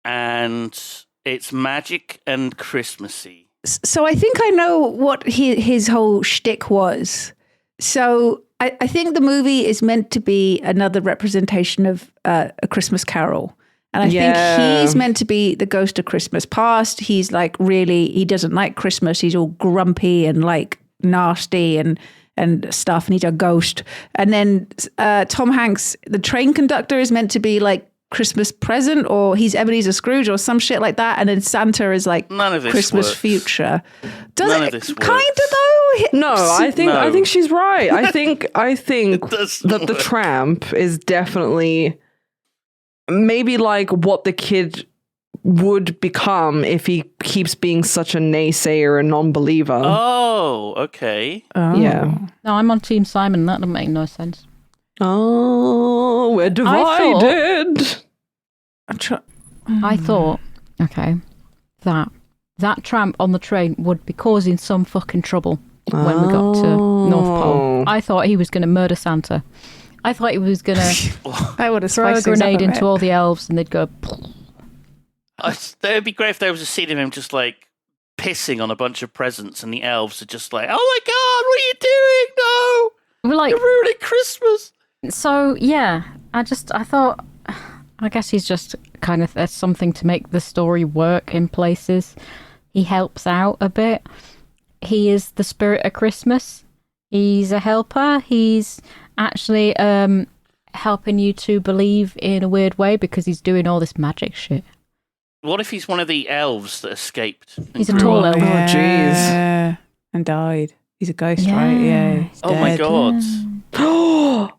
and it's magic and Christmassy. So I think I know what his whole shtick was. So I think the movie is meant to be another representation of A Christmas Carol. And I think he's meant to be the ghost of Christmas past. He's like he doesn't like Christmas. He's all grumpy and like nasty and stuff. And he's a ghost. And then Tom Hanks, the train conductor, is meant to be like Christmas present, or he's Ebenezer Scrooge or some shit like that. And then Santa is like None of this Christmas works. future. None of this works. Kind of though. No, I think she's right. I think that the work. tramp is definitely maybe like what the kid would become if he keeps being such a naysayer and non-believer. Oh, okay. Yeah. No, I'm on Team Simon. That doesn't make no sense. Oh, we're divided. I thought, okay, that tramp on the train would be causing some fucking trouble when we got to North Pole. I thought he was going to murder Santa. I thought he was going to I would have throw a grenade into all the elves and they'd go... That would be great if there was a scene of him just like pissing on a bunch of presents and the elves are just like, oh my God, what are you doing? No! We're like, You're ruining Christmas! So, yeah, I thought, I guess he's just kind of, there's something to make the story work in places. He helps out a bit. He is the spirit of Christmas. He's a helper. He's actually helping you to believe in a weird way because he's doing all this magic shit. What if he's one of the elves that escaped? He's a tall elf. Oh, jeez. And died. He's a ghost, Yeah. right? Yeah. He's Oh my dead. God.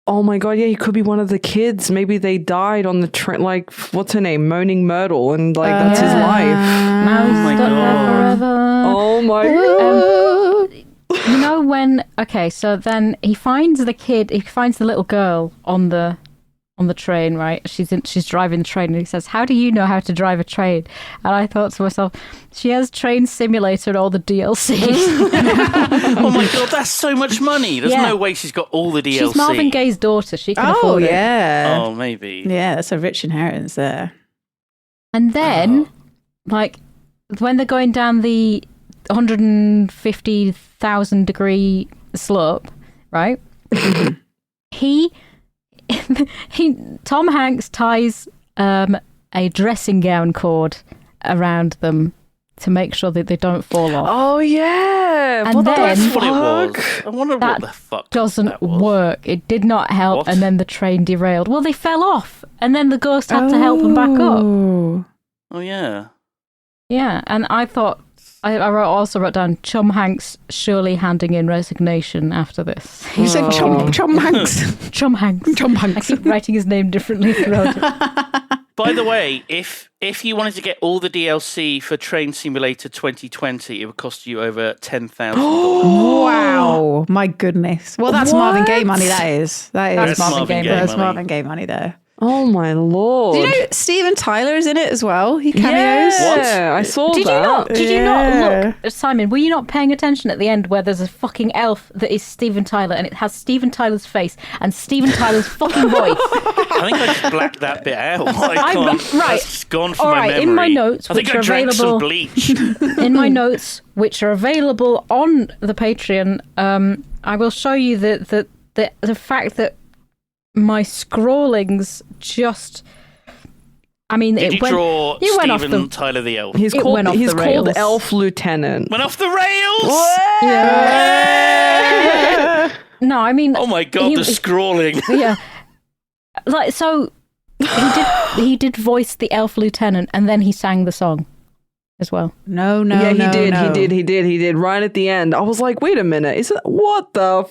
Oh my God, yeah, he could be one of the kids. Maybe they died on the train, like, what's her name? Moaning Myrtle, and like, that's his life. Now he's my stuck there God. forever. Oh my God. You know when? Okay, so then he finds the little girl on the train, right? She's driving the train, and he says, "How do you know how to drive a train?" And I thought to myself, she has Train Simulator and all the DLC. Oh my God, that's so much money. There's no way she's got all the DLC. She's Marvin Gaye's daughter. She can Oh, afford it. yeah. Oh, maybe. Yeah, that's a rich inheritance there. And then, like, when they're going down the 150,000 degree slope, right? Tom Hanks ties a dressing gown cord around them to make sure that they don't fall off. Oh yeah. And What then- the That's what it was. fuck? I wonder That what the fuck doesn't that was. work. It did not help. What? And then the train derailed. Well, they fell off, and then the ghost had to help them back up. Oh, yeah. Yeah, and I thought I also wrote down Chum Hanks surely handing in resignation after this. You said Chum Hanks. Chum Hanks. Chum I Hanks. keep writing his name differently throughout it. By the way, if you wanted to get all the DLC for Train Simulator 2020, it would cost you over $10,000. Wow. My goodness. Well, that's Marvin Gaye money, that is. That's Marvin Gaye That's money. Marvin Gaye money there. Oh my lord! Do you know Steven Tyler is in it as well? He cameos. Yeah, I saw Did that. Did you not look, Simon? Were you not paying attention at the end where there's a fucking elf that is Steven Tyler and it has Steven Tyler's face and Steven Tyler's fucking voice? I think I just blacked that bit out. I can't. Right. That's gone from All my right, memory. in my notes, I think which I are drank some available- bleach. In my notes, which are available on the Patreon, I will show you the fact that my scrawlings just. I mean, Did you draw you went off Steven the. Tyler the Elf? He's It called went off the rails. Elf Lieutenant. Went off the rails! Yeah. No, I mean. Oh my god, the scrawling. Yeah. Like, so he did voice the elf lieutenant and then he sang the song as well. No. He did. Right at the end, I was like, "Wait a minute! Is it what the?"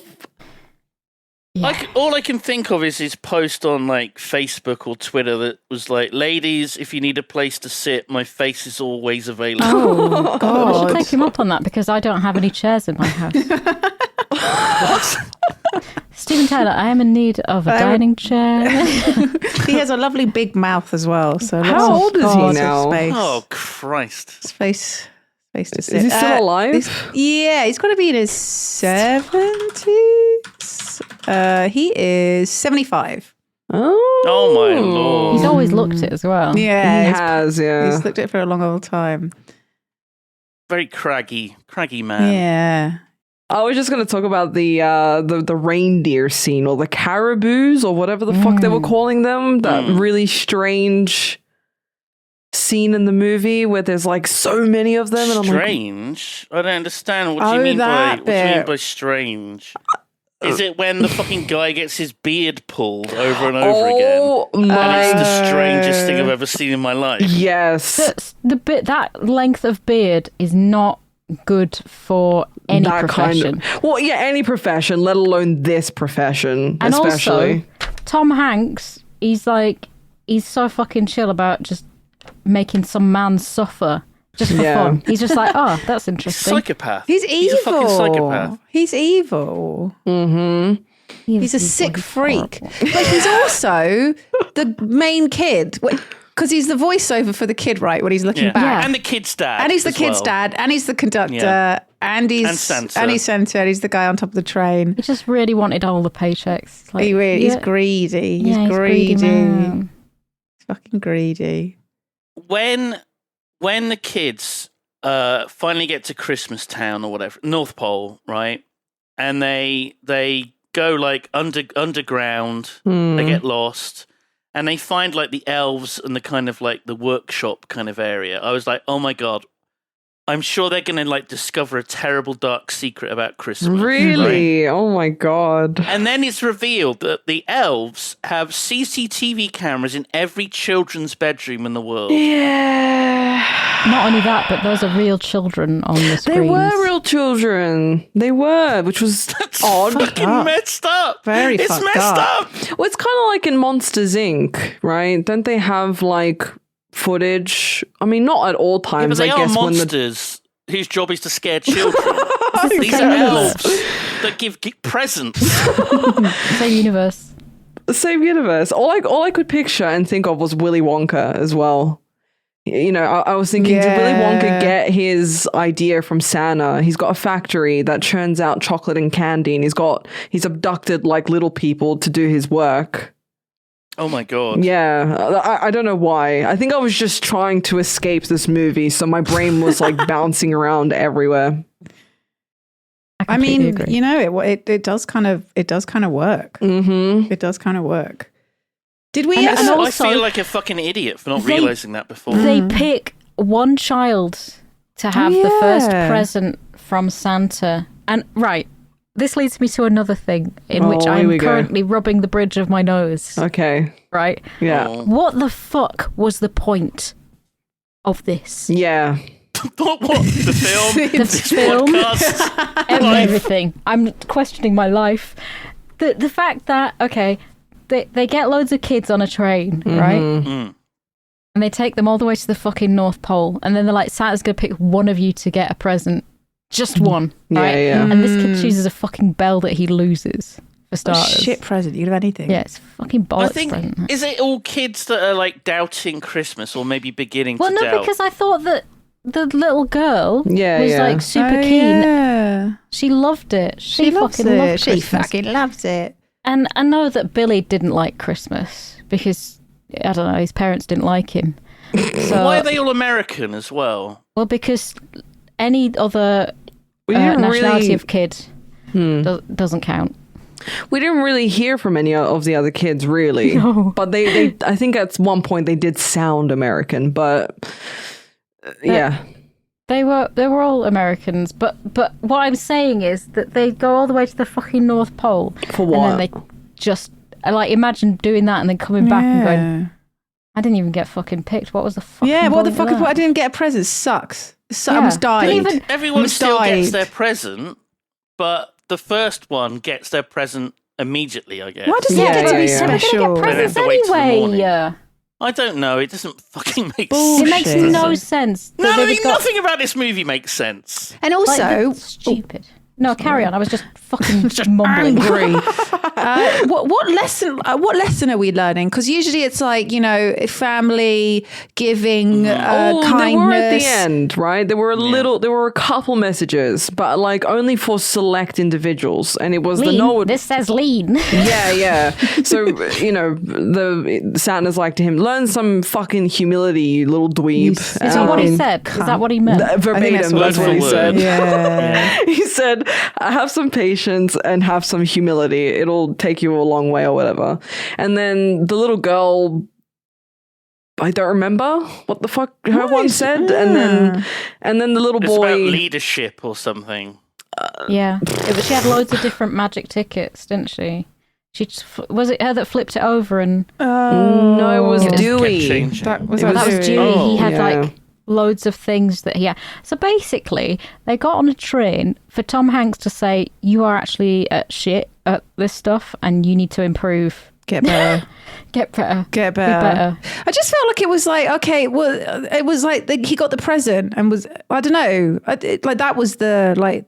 Yeah. All I can think of is his post on like Facebook or Twitter that was like, "Ladies, if you need a place to sit, my face is always available." Oh, I God. should take him up on that because I don't have any chairs in my house. Stephen Tyler, I am in need of a dining chair. He has a lovely big mouth as well. So How old is he now? Space. Oh Christ! Space to sit. Is he still alive? He's got to be in his 70s. He is 75. Oh my lord! He's always looked it as well. Yeah, He has, yeah. He's looked at it for a long old time. Very craggy man. Yeah. I was just going to talk about the reindeer scene or the caribous or whatever the fuck they were calling them. That really strange scene in the movie where there's like so many of them. And Strange? I don't understand. What do you mean by strange? Is it when the fucking guy gets his beard pulled over and over again? And it's the strangest thing I've ever seen in my life. Yes. That length of beard is not good for any profession. Any profession, let alone this profession, And especially. also, Tom Hanks, he's so fucking chill about just making some man suffer just for fun. He's just like, oh, that's interesting. Psychopath. He's evil. He's a fucking psychopath. He's evil. Mm-hmm. He's a sick freak. But he's also the main kid. Because he's the voiceover for the kid, right? When he's looking back. Yeah. And the kid's dad. And he's the kid's dad. And he's the conductor. Yeah. And he's Santa. And he's Santa. And he's the guy on top of the train. He just really wanted all the paychecks. Like, He's greedy. He's yeah, greedy. man. He's fucking greedy. When the kids finally get to Christmas Town or whatever, North Pole, right? And they go like underground, they get lost, and they find like the elves and the kind of like the workshop kind of area. I was like, oh my god, I'm sure they're going to like discover a terrible dark secret about Christmas. Really? Right? Oh my god. And then it's revealed that the elves have CCTV cameras in every children's bedroom in the world. Yeah. Not only that, but those are real children on the screens. They were real children. They were, which was odd. Fucking messed up. Very it's fucked messed up. up. Well, it's kind of like in Monsters Inc., right? Don't they have like footage? I mean, not at all Yeah, times. but they I are guess monsters whose job is to scare children. These are same elves that give presents. Same universe. the same universe. All I could picture and think of was Willy Wonka as well. You know, I was thinking, did Willy Wonka get his idea from Santa? He's got a factory that churns out chocolate and candy, and he's abducted like little people to do his work. Oh my god. Yeah, I don't know why. I think I was just trying to escape this movie, so my brain was like bouncing around everywhere. I mean, you know, it does kind of work. Mm-hmm. It does kind of work. Did we? And I also, feel like a fucking idiot for not realizing that before. They pick one child to have the first present from Santa. And right, this leads me to another thing in which I'm currently rubbing the bridge of my nose. Okay. Right? Yeah. Oh. What the fuck was the point of this? Yeah. What? The film? The This film? podcast? Everything. I'm questioning my life. The fact that, okay, they get loads of kids on a train, right? Mm. And they take them all the way to the fucking North Pole. And then they're like, Santa's going to pick one of you to get a present. Just one. Right? Yeah. And this kid chooses a fucking bell that he loses, for starters. Shit present. You could have anything. Yeah, it's fucking bollocks I think, present. is it all kids that are like doubting Christmas or maybe beginning Well, to no, doubt? because I thought that the little girl was Yeah. like super Oh, keen. Yeah. She loved it. She loves fucking loved it. She Christmas. fucking loves it. And I know that Billy didn't like Christmas because, I don't know, his parents didn't like him. So, Why are they all American as well? well, because any other We didn't nationality really- of kid doesn't count. We didn't really hear from any of the other kids, really. No. But they I think at one point they did sound American, but yeah. They were all Americans, but what I'm saying is that they go all the way to the fucking North Pole. For what? And then they just, like, imagine doing that and then coming back and going, I didn't even get fucking picked. What was the fucking what the point fuck? of that? I didn't get a present. Sucks. I Yeah. almost died. Didn't even- Everyone Almost still gets died. their present, but the first one gets their present immediately, I guess. Why does Yeah, it get to be yeah. They're gonna special? get presents They have to wait till the anyway. morning. I don't know. It doesn't fucking make Bullshit. It sense. makes no sense. that No, they would go- nothing about this movie makes sense. And like, also, that's stupid. No, carry on. I was just fucking mumbling. angry. What lesson are we learning? Because usually it's like, family, giving, kindness. They were at the end, right? There were there were a couple messages, but like only for select individuals, and it was Lean. the no. This says lean. Yeah. So the Santa's like to him, learn some fucking humility, you little dweeb. Is that what he said? Is that what he meant? Verbatim, that's that's what what he he said. Yeah. He said, have some patience and have some humility. It'll take you a long way or whatever. And then the little girl, I don't remember what the fuck her one said. And then the little It's boy. about leadership or something. Yeah. She had loads of different magic tickets, didn't she? Was it her that flipped it over and No, it was Kept Dewey. changing. That was that was Dewey. Oh, He had yeah. like loads of things that he had. So basically, they got on a train for Tom Hanks to say, you are actually shit at this stuff and you need to improve. Get better. Get better. Get Be better. I just felt like it was like, okay, well, it was like he got the present and was, I don't know, like that was the, like,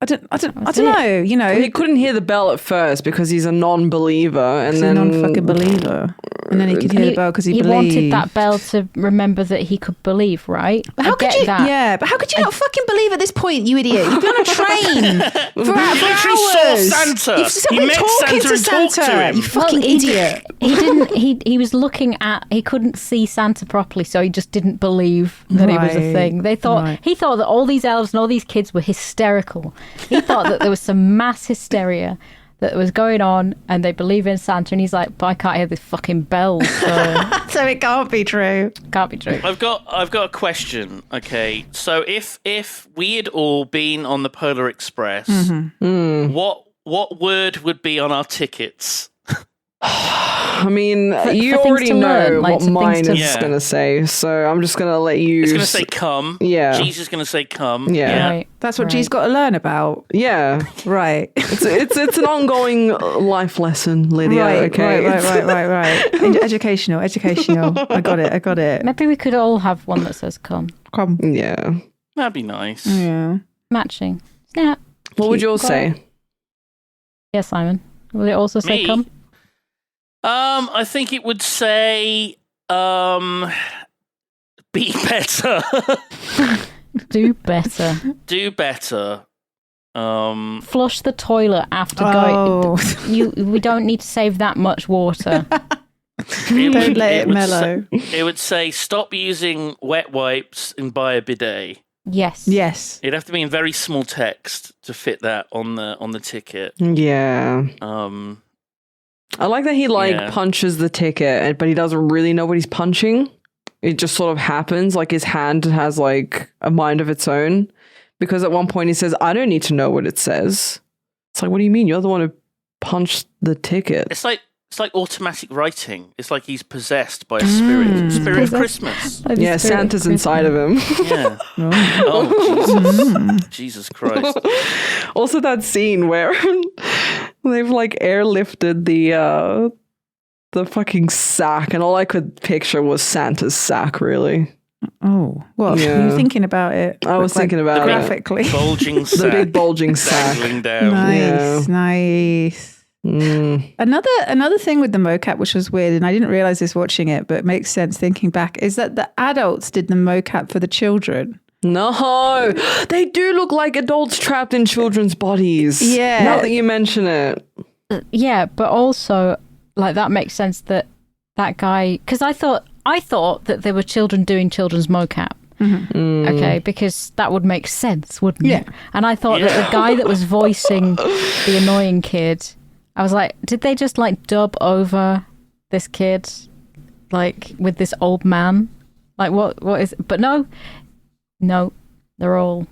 I don't know, He couldn't hear the bell at first because he's a non-believer, and he's a then non-fucking believer. And then he could hear the bell because he believed. wanted that bell to remember that he could believe, right? But how I could get you? that. Yeah, but how could you not fucking believe at this point, you idiot? You've been on a train for literally saw hours. Santa. You've He been met talking Santa to and talked to Santa. him. You fucking Well, idiot. He didn't. He was looking at. He couldn't see Santa properly, so he just didn't believe that it was a Right, thing. He thought that all these elves and all these kids were hysterical. He thought that there was some mass hysteria that was going on, and they believe in Santa. And he's like, "But I can't hear this fucking bell, so So it can't be true. can't be true." I've got a question. Okay, so if we had all been on the Polar Express, what word would be on our tickets? I mean, you for things already to know learn, like, what some things mine to- is Yeah. going to say, so I'm just going to let you... It's going to say come. Yeah. Jesus is going to say come. Yeah. Right. That's what Right. G's got to learn about. Yeah. Right. It's an ongoing life lesson, Lydia, okay? Right. Educational. I got it. Maybe we could all have one that says "come." Come. Yeah. That'd be nice. Yeah. Matching. Snap. What would yours say? Yes, Simon. Will it also say Me? "come"? I think it would say be better. Do better. Do better. Flush the toilet after Oh. going. We don't need to save that much water. Don't let it would mellow. It would say stop using wet wipes and buy a bidet. Yes. Yes. It'd have to be in very small text to fit that on the ticket. Yeah. I like that he Yeah. punches the ticket, but he doesn't really know what he's punching. It just sort of happens, like his hand has like a mind of its own. Because at one point he says, I don't need to know what it says. It's like, what do you mean? You're the one who punched the ticket. It's like automatic writing. It's like he's possessed by a spirit. Spirit of Christmas. Yeah, Santa's inside of him. Yeah. Oh, Jesus Christ. Also that scene where they've like airlifted the fucking sack, and all I could picture was Santa's sack, really. Oh, what? Yeah. You were thinking about it? I was thinking about it. graphically. Bulging sack. The big bulging sack. Dangling down. Nice. Another thing with the mocap, which was weird, and I didn't realize this watching it, but it makes sense thinking back, is that the adults did the mocap for the children. No, they do look like adults trapped in children's bodies. Yeah. Now that you mention it. Yeah, but also, like, that makes sense that guy, because I thought that there were children doing children's mocap. Okay, because that would make sense, wouldn't it? And I thought that the guy that was voicing the annoying kid, I was like, did they just like dub over this kid, like with this old man? Like, what is? But no, they're all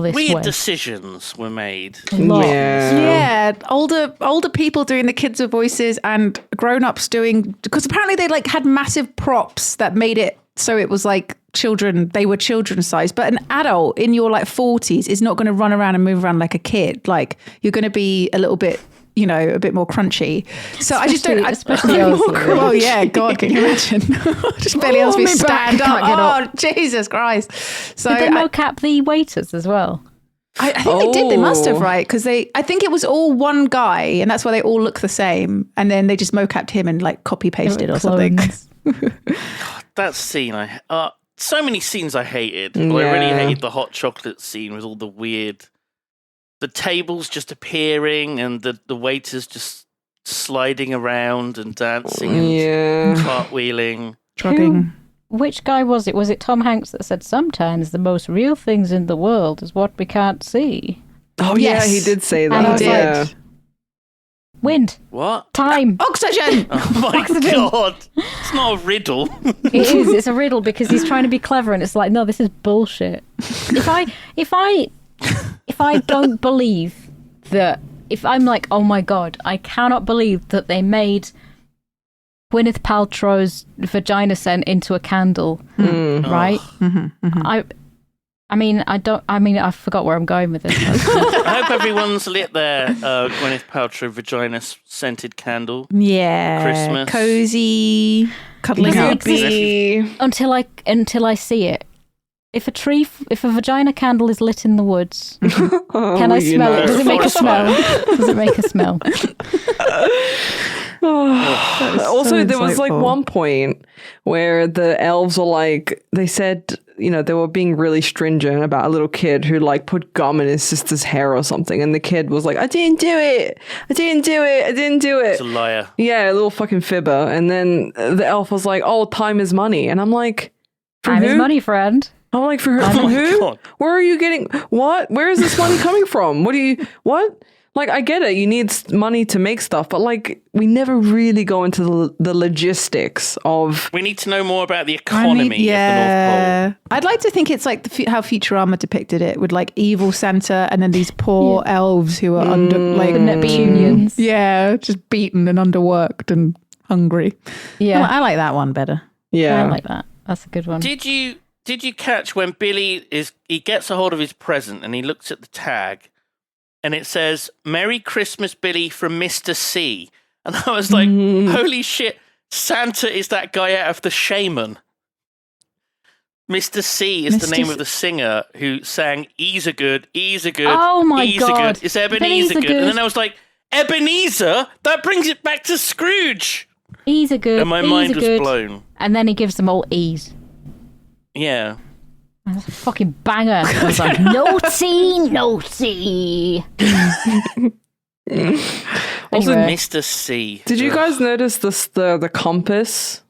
this Weird way. decisions were made. Lots. Yeah, older people doing the kids' voices and grown-ups doing, because apparently they like had massive props that made it so it was like children, they were children's size, but an adult in your like 40s is not going to run around and move around like a kid. Like, you're going to be a little bit, a bit more crunchy. So I just don't, especially oh yeah, God, can you imagine? Just barely able to be stand up. can't get Oh, up. Jesus Christ. So Did they mocap the waiters as well? I think they did. They must have, right? Because I think it was all one guy, and that's why they all look the same. And then they just mocapped him and like copy pasted or something. That scene, so many scenes I hated. But I really hated the hot chocolate scene with all the weird, the tables just appearing and the waiters just sliding around and dancing and cartwheeling. Drugging. Which guy was it? Was it Tom Hanks that said, sometimes the most real things in the world is what we can't see? Oh, Yes. yeah, he did say And I that. was Yeah. like, wind, What? time. Oxygen! Oh my God. It's not a riddle. It is. It's a riddle because he's trying to be clever, and it's like, no, this is bullshit. If I don't believe that, if I'm like, oh my God, I cannot believe that they made Gwyneth Paltrow's vagina scent into a candle, right? I forgot where I'm going with this. I hope everyone's lit their Gwyneth Paltrow vagina scented candle. Yeah. Christmas. Cozy. Cuddling Does it up. exist? until I see it. If a vagina candle is lit in the woods, can I smell it? Does it make a Forest smell? fire. Does it make a smell? Also, there was like insightful. one point where the elves were like, they said, they were being really stringent about a little kid who like put gum in his sister's hair or something. And the kid was like, I didn't do it. I didn't do it. I didn't do it. It's a liar. Yeah, a little fucking fibber. And then the elf was like, oh, time is money. And I'm like, from Time is who? money, friend. I'm like, from my who? God. Where are you getting, what? Where is this money coming from? What? Like, I get it. You need money to make stuff, but like, we never really go into the logistics of. We need to know more about the economy of the North Pole. I'd like to think it's like how Futurama depicted it, with like evil Santa and then these poor elves who are under like Neptunians. Yeah, just beaten and underworked and hungry. Yeah, I like that one better. Yeah. I like that. That's a good one. Did you catch when Billy he gets a hold of his present and he looks at the tag and it says, Merry Christmas, Billy, from Mr. C. And I was like, holy shit, Santa is that guy out of The Shaman. Mr. C is the Mr. name C- of the singer who sang Ease a Good, Ease a Good, Oh my Ease a God. Good. It's Ebenezer Good. Ebenezer And then I was like, Ebenezer? That brings it back to Scrooge. Ease are good. And my E's mind are was good. blown. And then he gives them all E's. Yeah. That's a fucking banger. I was like, naughty. Also, Anyway. Mr. C. Did you guys notice the compass?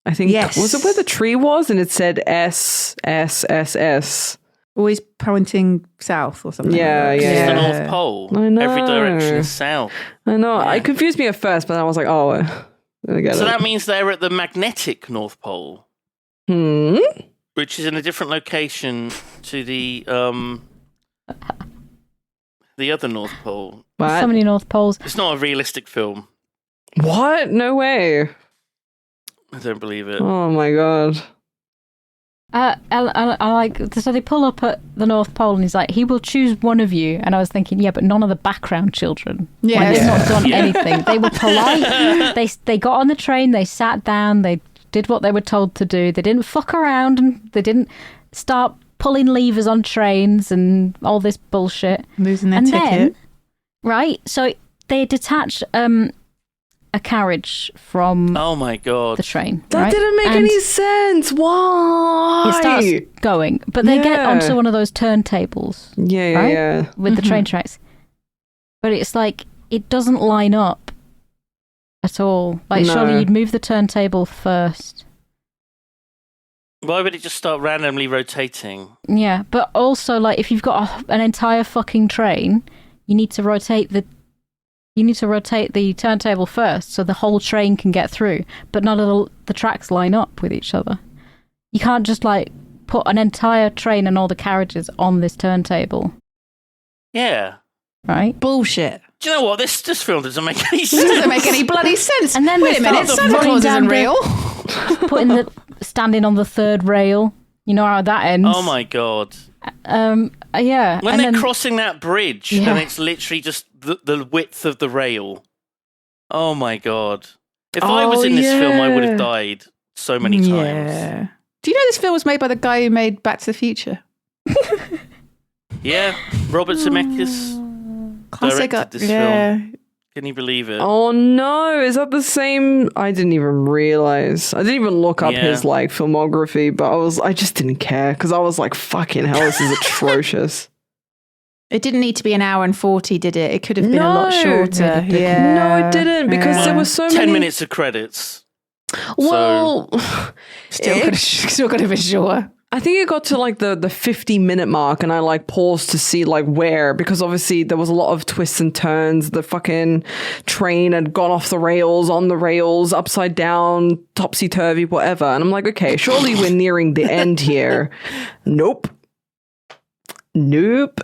I think, Yes. was it where the tree was? And it said S, S, S, S. Always pointing south or something. Yeah, like that. It's the yeah. North Pole. I know. Every direction is south. I know. It confused me at first, but then I was like, oh, I get So it. that means they're at the magnetic North Pole, which is in a different location to the other North Pole. What? So many North Poles. It's not a realistic film. What? No way. I don't believe it. Oh my god. I like, so they pull up at the North Pole and he's like, he will choose one of you. And I was thinking, yeah, but none of the background children. Yeah. Like, they've not done anything. They were polite. They got on the train, they sat down, they did what they were told to do. They didn't fuck around and they didn't start pulling levers on trains and all this bullshit. Losing their And ticket. then, right, so they detach a carriage from Oh my god. the train. That right? didn't make And any sense. Why? it starts going, but they get Yeah. onto one of those turntables Yeah, right? yeah. with the train tracks. But it's like, it doesn't line up at all. Like, No. surely you'd move the turntable first. Why would it just start randomly rotating? Yeah, but also, like, if you've got an entire fucking train, you need to rotate the turntable first so the whole train can get through, but none of the tracks line up with each other. You can't just, like, put an entire train and all the carriages on this turntable, Yeah. right? Bullshit. Do you know what? This film doesn't make any This sense. doesn't make any bloody sense. And then Wait they a minute, start Santa running Claus down isn't the- real. Standing on the third rail. You know how that ends. Oh my god. Yeah. When and they're then, crossing that bridge Yeah. and it's literally just the width of the rail. Oh my god. If I was Oh, in this film, I would yeah. have died so many times. Yeah. Do you know this film was made by the guy who made Back to the Future? Yeah. Robert Zemeckis Classic. directed this yeah. film. Can you believe it? Oh no, is that the same? I didn't even realize. I didn't even look up Yeah. his like filmography, but I just didn't care because I was like, fucking hell, this is atrocious. It didn't need to be an hour and 40, did it? It could have been a lot No. shorter. It didn't. Yeah. No, it didn't because Yeah. there were so 10 many. minutes of credits. Well, Still could have been shorter. I think it got to like the 50-minute mark and I like paused to see like where, because obviously there was a lot of twists and turns. The fucking train had gone off the rails, on the rails, upside down, topsy-turvy, whatever. And I'm like, okay, surely we're nearing the end here. Nope. it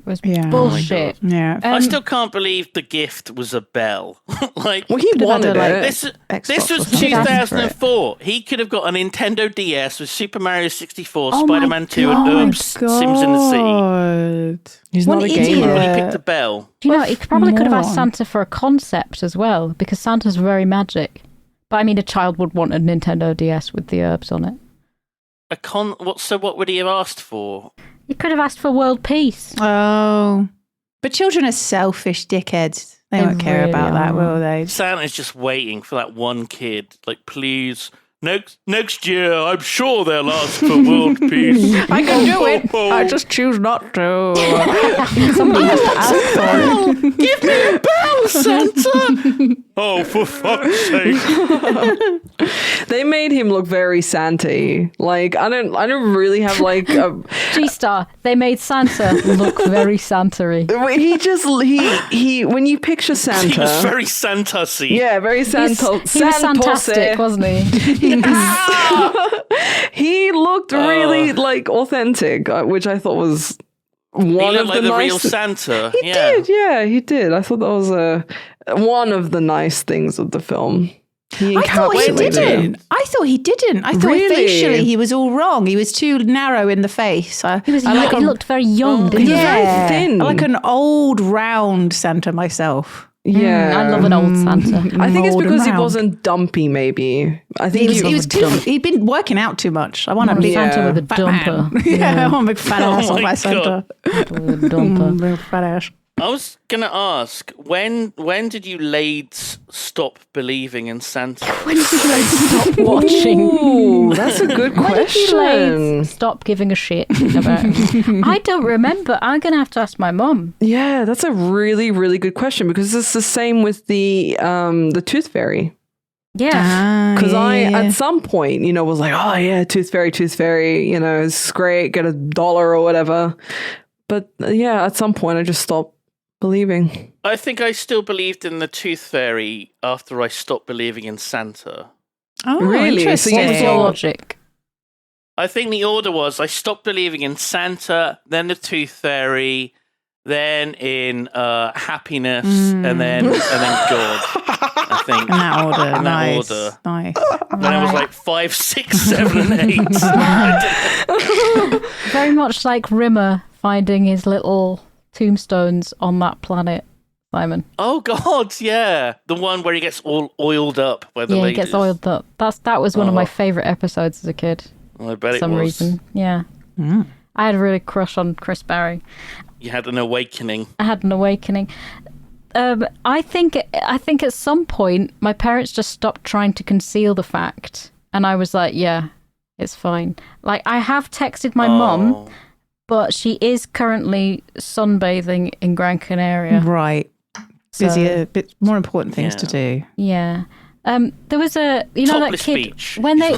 was Yeah. bullshit. Yeah. I still can't believe the gift was a bell. Like, Well, he Could have had wanted a, like, it. this Xbox was or something. 2004. He could have got a Nintendo DS with Super Mario 64, Oh my Spider-Man 2, and God. Herbs Sims in the Sea. He's What not a an idiot. gamer. He picked a bell. Do you know, he probably could have asked moron. Santa for a concept as well, because Santa's very magic. But I mean, a child would want a Nintendo DS with the herbs on it. What would he have asked for? He could have asked for world peace. Oh. But children are selfish dickheads. They They won't care really about that, are. will they? Santa's just waiting for that one kid. Like, please, next year, I'm sure they'll ask for world peace. I can do it. Oh. I just choose not to. Somebody has to ask for it. Give me a bell, Santa! Oh, for fuck's sake! They made him look very Santa-y. Like I don't really have like a. G-Star, they made Santa look very Santa-y. He when you picture Santa, He was very Santa-y. yeah, very Santa. He was fantastic, wasn't he? He looked really like authentic, which I thought was He one looked of like the the real nice. Santa. He did, yeah, he did. I thought that was one of the nice things of the film. He I thought he encapsulated it. didn't. I thought Really? facially he was all wrong. He was too narrow in the face. He looked very young, didn't He was he? very thin. I like an old round Santa myself. Yeah, I love an old Santa. I think it's Old and because he round. wasn't dumpy. Maybe I think He was too. dump. He'd been working out too much. I want a Want a big Santa with a fat dumper. man. Yeah, I want a big fat ass Oh on my my Santa. Dumper. Big fat ass. I was gonna ask, when did you stop believing in Santa? Stop watching. Ooh, that's a good When did you question. stop giving a shit about him? I don't remember. I'm going to have to ask my mum. Yeah, that's a really, really good question because it's the same with the Tooth Fairy. Yeah. Because I, at some point, was like, oh yeah, Tooth Fairy, it's great, get $1 or whatever. But yeah, at some point I just stopped believing. I think I still believed in the Tooth Fairy after I stopped believing in Santa. Oh, Really? So interesting. you What was your logic? I think the order was I stopped believing in Santa, then the Tooth Fairy, then in happiness, and then God. I think. In that order. In that Nice. order. Nice. Then I was like 5, 6, 7, and 8. Very much like Rimmer finding his little tombstones on that planet, Simon. Oh God, yeah, the one where he gets all oiled up by the Yeah, ladies. he gets oiled up. That was one of my favourite episodes as a kid. I bet For it some was. reason. Yeah. I had a really crush on Chris Barry. You had an awakening. I had an awakening. I think at some point my parents just stopped trying to conceal the fact, and I was like, yeah, it's fine. Like, I have texted my mum, but she is currently sunbathing in Gran Canaria. Right. Busier, bit more important things to do. Yeah. There was a that Topless kid beach. when they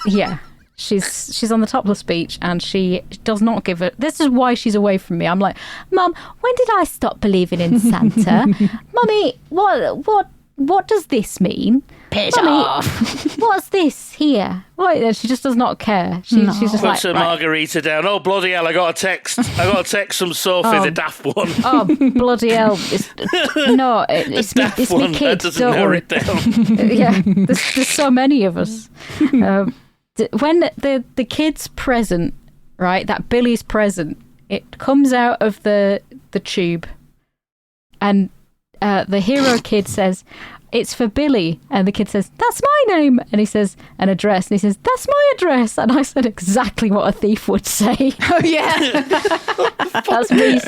yeah. She's on the topless beach and she does not give it. This is why she's away from me. I'm like, Mum, when did I stop believing in Santa? Mummy, what does this mean? Piss off. What's this here? What? And she just does not care. She's just like, Puts a right. margarita down. Oh bloody hell! I got a text. from Sophie, the daft one. Oh bloody hell! It's me. Daft It's one. me That kids. doesn't Don't narrow worry. it down. Yeah, there's so many of us. When the kid's present, right, that Billy's present, it comes out of the tube, and the hero kid says, "It's for Billy," and the kid says, "That's my name," and he says, "An address," and he says, "That's my address," and I said exactly what a thief would say. Oh, yeah. That's me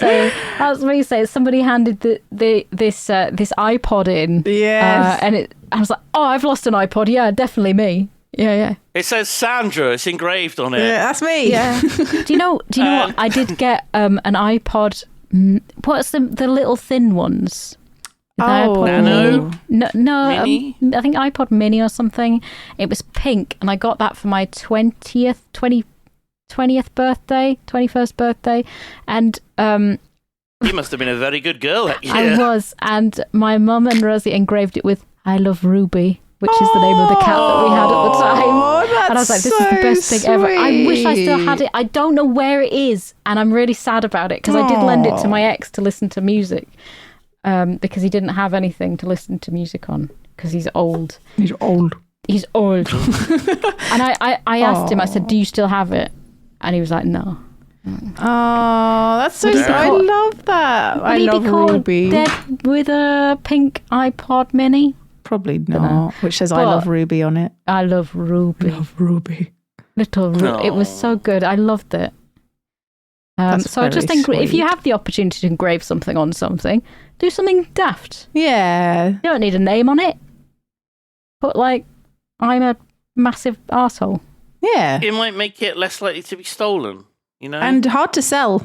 saying. Somebody handed this iPod in. Yes. And I was like, "Oh, I've lost an iPod. Yeah, definitely me. Yeah." It says Sandra. It's engraved on it. Yeah, that's me. Yeah. Do you know what? I did get an iPod. What's the little thin ones? The iPod Nano? No, Mini? I think iPod Mini or something. It was pink, and I got that for my 20th birthday, 21st birthday, and You must have been a very good girl that year. I was, and my mum and Rosie engraved it with "I love Ruby," which is the name of the cat that we had at the time. Oh, And I was like, this is the best thing ever. I wish I still had it. I don't know where it is, and I'm really sad about it because I did lend it to my ex to listen to music because he didn't have anything to listen to music on because he's old. He's old. He's old. And I asked him, I said, "Do you still have it?" And he was like, "No." Oh, that's so Would he sweet. be I called- love that. I Would he love be called Ruby. Dead with a pink iPod Mini? Probably not. Which says I But- love Ruby on it. I love Ruby. Ruby. Little Ruby. It was so good. I loved it. That's So just very if you sweet. have the opportunity to engrave something on something, do something daft. Yeah. You don't need a name on it. But like, I'm a massive arsehole. Yeah. It might make it less likely to be stolen. You know. And hard to sell.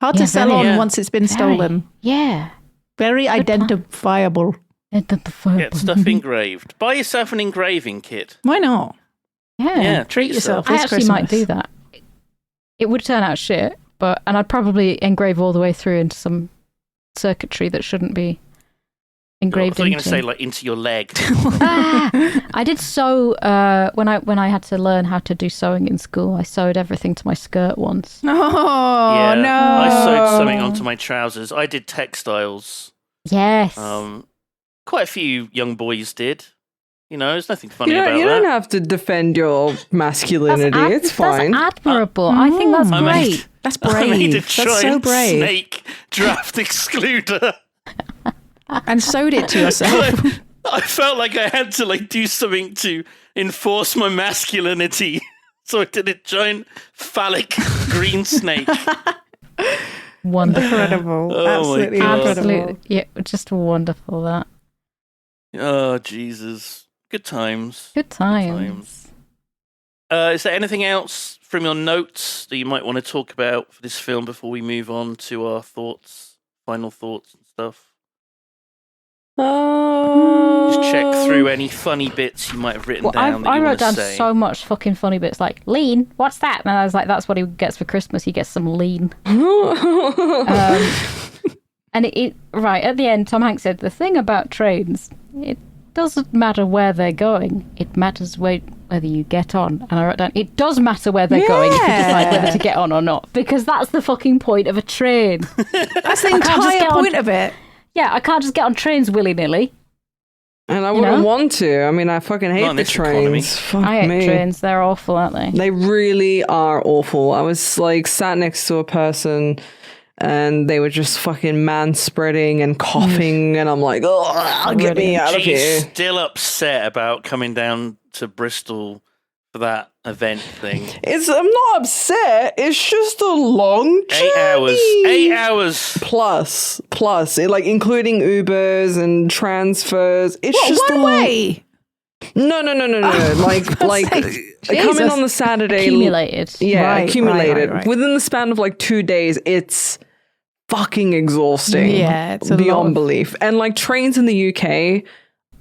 Hard Yeah, to sell very. on Yeah. once it's been stolen. Yeah. Very identifiable. Get stuff engraved. Buy yourself an engraving kit. Why not? Yeah, Treat yourself. I This actually might Christmas. do that. It would turn out shit, and I'd probably engrave all the way through into some circuitry that shouldn't be I engraved thought you were going into. to say like into your leg. I did sew when I had to learn how to do sewing in school. I sewed everything to my skirt once. Oh, Yeah, no. I sewed something onto my trousers. I did textiles. Yes. Quite a few young boys did. You know, there's nothing funny You about don't that. have to defend your masculinity. It's fine. That's admirable. I think that's I great. made- That's I made a brave. That's so giant brave. snake draft excluder. And sewed it to yourself. I felt like I had to like do something to enforce my masculinity. So I did a giant phallic green snake. Wonderful. Incredible. Oh my Absolutely God. incredible. Absolutely. Yeah, just wonderful that. Oh, Jesus. Good times. Good times. Is there anything else from your notes that you might want to talk about for this film before we move on to our thoughts, final thoughts and stuff? Just check through any funny bits you might have written Well, down that I you wrote want to down say. so much fucking funny bits like lean. What's that? And I was like, that's what he gets for Christmas. He gets some lean. And it right at the end, Tom Hanks said the thing about trains. It doesn't matter where they're going. It matters whether you get on. And I wrote down, it does matter where they're going if you decide whether to get on or not, because that's the fucking point of a train. That's the can't just entire get on- point of it. Yeah, I can't just get on trains willy nilly. And I You wouldn't know? want to. I mean, I fucking Not hate in the this economy. trains. Fuck I hate me. trains. They're awful, aren't they? They really are awful. I was like sat next to a person and they were just fucking man-spreading and coughing, and I'm like, oh, get me out of She's here. still upset about coming down to Bristol for that event thing. I'm not upset. It's just a long journey. 8 hours. 8 hours. Plus, like including Ubers and transfers. It's just One way. No. Like come in on the Saturday. Accumulated. Yeah, Right, accumulated. right. Within the span of like 2 days, it's fucking exhausting. Yeah, it's a lot beyond of- belief. And like trains in the UK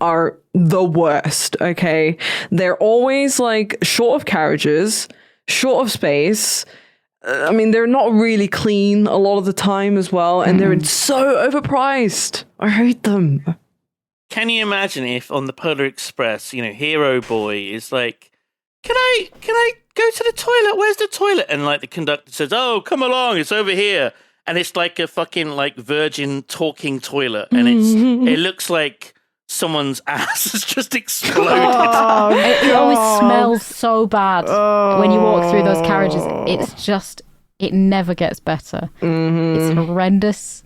are the worst, okay? They're always like short of carriages, short of space. I mean, they're not really clean a lot of the time as well, and they're so overpriced. I hate them. Can you imagine if on the Polar Express, Hero Boy is like, can I go to the toilet? Where's the toilet? And like the conductor says, oh, come along, it's over here. And it's like a fucking like Virgin talking toilet, and it looks like someone's ass has just exploded. It always smells so bad when you walk through those carriages. It never gets better. It's horrendous.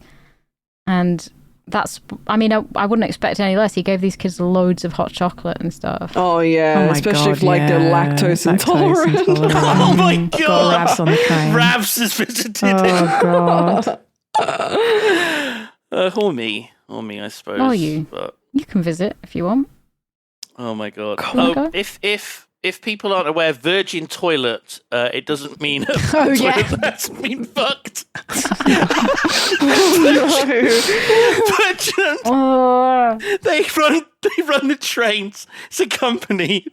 And I wouldn't expect any less. He gave these kids loads of hot chocolate and stuff. Oh yeah, Oh my especially if God, like they're yeah. lactose intolerant. Oh my Got god! Ravs on the train. Ravs has visited. Oh god. Or me, I suppose. Or you. But, You can visit if you want. oh my god! my Oh, God. if people aren't aware, Virgin toilet, it doesn't mean a Oh, yeah. toilet that's been fucked. Virgin, Oh, they run the trains. It's a company,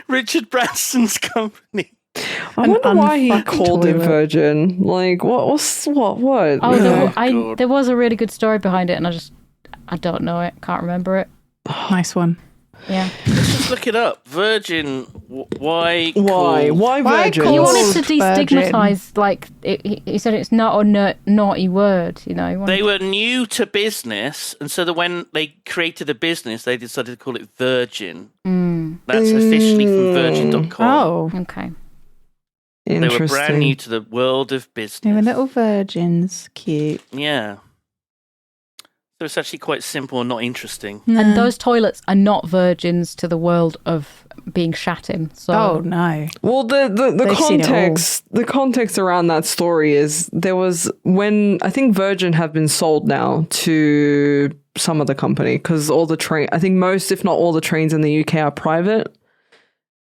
Richard Branson's company. I wonder why he unfucked called it toilet. Virgin. Like, what? there was a really good story behind it, and I don't know it. Can't remember it. Nice one. Yeah. Let's just look it up. Virgin. Why? Why? called- Why Why Virgin? call- He wanted to Virgin. destigmatize, like, he said it's not a naughty word, you know. He wanted- They were new to business, and so when they created a business, they decided to call it Virgin. That's officially from Virgin.com. Oh, Okay. They were brand Interesting. new to the world of they were business. little virgins. Cute. Yeah. So it's actually quite simple and not interesting. And those toilets are not virgins to the world of being shat in. So Oh no. Well, the They've seen it all. context around that story is there was when I think Virgin have been sold now to some other company because all the I think most, if not all, the trains in the UK are private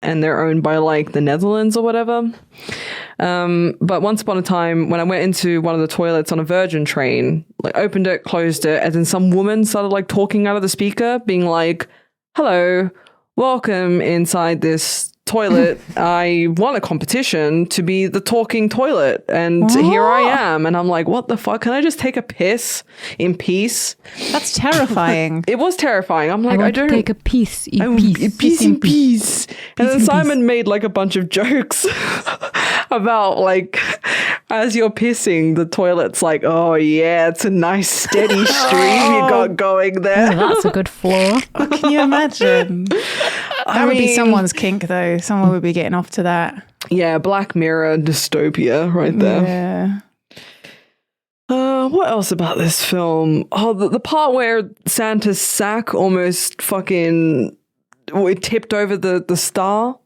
and they're owned by like the Netherlands or whatever. But once upon a time, when I went into one of the toilets on a Virgin train, like opened it, closed it, and then some woman started like talking out of the speaker, being like, "Hello, welcome inside this toilet. I won a competition to be the talking toilet, and here I am." And I'm like, "What the fuck? Can I just take a piss in peace?" That's terrifying. It was terrifying. I'm I like, I want to don't take a piece in I want peace. peace in peace. And then Simon made like a bunch of jokes about like, as you're pissing, the toilet's like, oh yeah, it's a nice steady stream you got going Oh, there. that's a good floor. Can you imagine? That would be someone's kink, though. Someone would be getting off to that. Yeah, Black Mirror dystopia right there. Yeah. What else about this film? Oh, the part where Santa's sack almost fucking it tipped over the star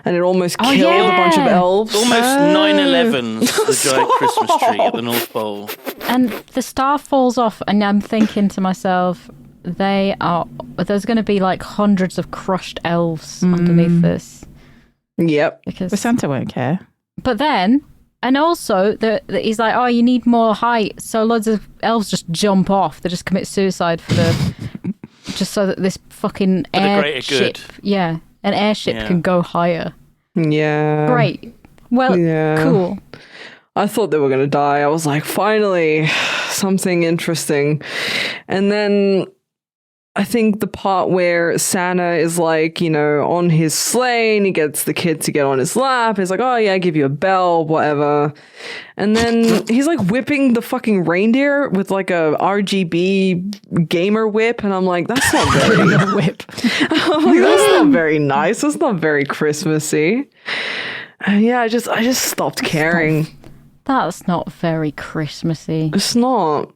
and it almost killed a bunch of yeah. elves. Almost 9/11's the giant Christmas tree at the North Pole. And the star falls off, and I'm thinking to myself, there's going to be like hundreds of crushed elves underneath this. Yep. But Because, Santa won't care. but then, and also, he's like, oh, you need more height, so loads of elves just jump off. They just commit suicide just so that this fucking For the greater airship, good. an airship Yeah. can go higher. Yeah. Great. Well, Yeah. cool. I thought they were going to die. I was like, finally, something interesting. And then I think the part where Santa is like, on his sleigh and he gets the kid to get on his lap. He's like, oh yeah, I give you a bell, whatever. And then he's like whipping the fucking reindeer with like a RGB gamer whip. And I'm like, that's not very Whip. I'm like, that's not very nice. That's not very Christmassy. Yeah, I just stopped caring. That's not very Christmassy. It's not.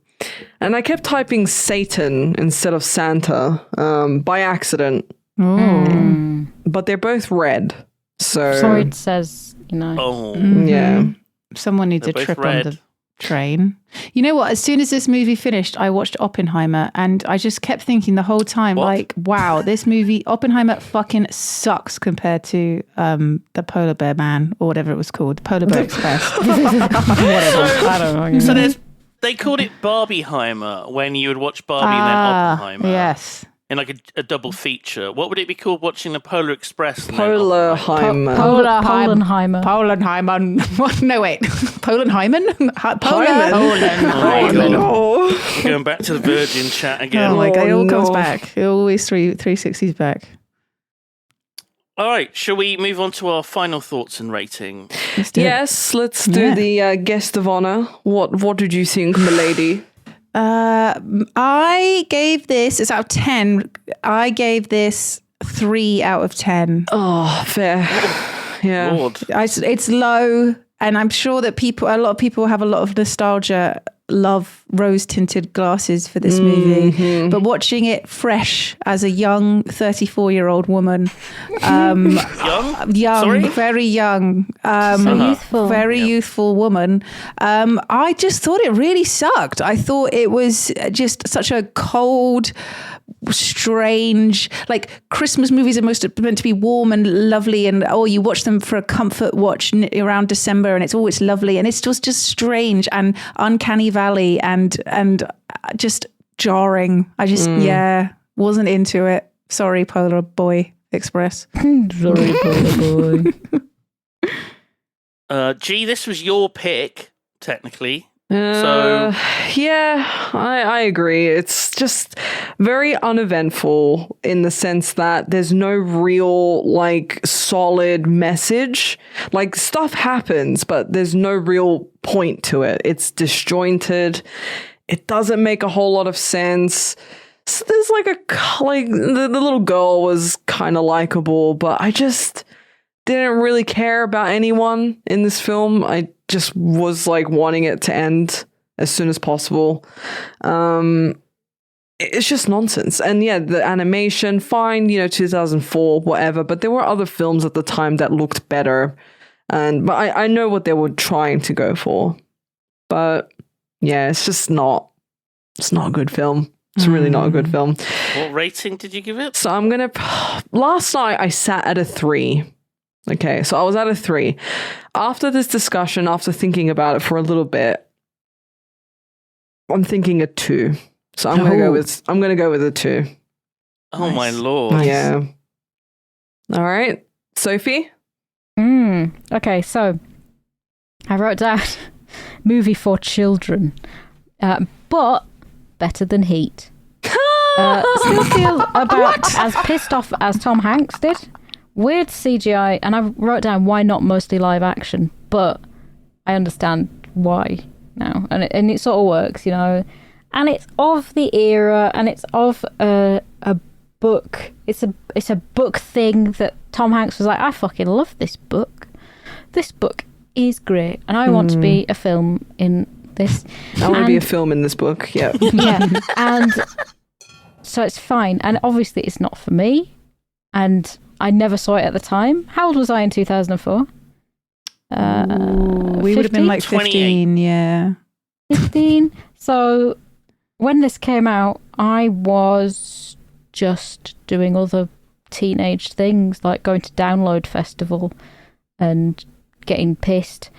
And I kept typing Satan instead of Santa by accident. But they're both red. So it says, Oh, yeah. Someone needs They're a both trip red. on the train. You know what? As soon as this movie finished, I watched Oppenheimer, and I just kept thinking the whole time, What? like, wow, this movie, Oppenheimer, fucking sucks compared to the Polar Bear Man, or whatever it was called, Polar Bear Express. Whatever. I don't know. So they called it Barbieheimer when you would watch Barbie and then Oppenheimer. Yes. In like a double feacher. What would it be called watching the Polar Express? And then Polarheimer. Polenheimer. Polenheimer. What? No, wait. Polenheimer? Oh my God. Oh. Going back to the Virgin chat again. Oh my God, it all comes no. back. It always 360s back. All right, shall we move on to our final thoughts and rating? Let's do it. Yes, let's do the guest of honor. What did you think, milady? I gave this, it's out of 10. I gave this 3 out of 10. Oh, fair. Yeah. Lord. It's low, and I'm sure that a lot of people have a lot of nostalgia, love rose-tinted glasses for this movie. But watching it fresh as a young 34-year-old woman, Young? Sorry? very young, Youthful. very youthful woman. I just thought it really sucked. I thought it was just such a cold, strange, like Christmas movies are meant to be warm and lovely, and you watch them for a comfort watch around December, and it's always lovely, and it's just strange and uncanny valley and just jarring. I just wasn't into it. Sorry, Polar Boy Express. Sorry, Polar Boy. G, this was your pick, technically. Yeah, I agree. It's just very uneventful in the sense that there's no real like solid message. Like stuff happens, but there's no real point to it. It's disjointed. It doesn't make a whole lot of sense. So there's the little girl was kind of likable, but I just didn't really care about anyone in this film. I just was like wanting it to end as soon as possible. It's just nonsense. And yeah, the animation, fine, 2004, whatever, but there were other films at the time that looked better. But I know what they were trying to go for. But yeah, it's not a good film. It's really not a good film. What rating did you give it? So I'm going to... Last night, I sat at a 3. Okay, so I was at a 3. After this discussion, after thinking about it for a little bit, I'm thinking a 2. So I'm gonna go with a 2. Oh my Lord. Yeah. All right, Sophie. Okay, so I wrote down movie for children, but better than Heat. Still feel about as pissed off as Tom Hanks did. Weird CGI, and I wrote down why not mostly live action, but I understand why now, and it sort of works, and it's of the era, and it's of a book. It's a book thing that Tom Hanks was like, I fucking love this book. This book is great, and I want to be a film in this. I want to be a film in this book. Yeah. Yeah, and so it's fine, and obviously it's not for me, and I never saw it at the time. How old was I in 2004? We would have been like 15, yeah. 15. So when this came out, I was just doing other teenage things, like going to Download Festival and getting pissed.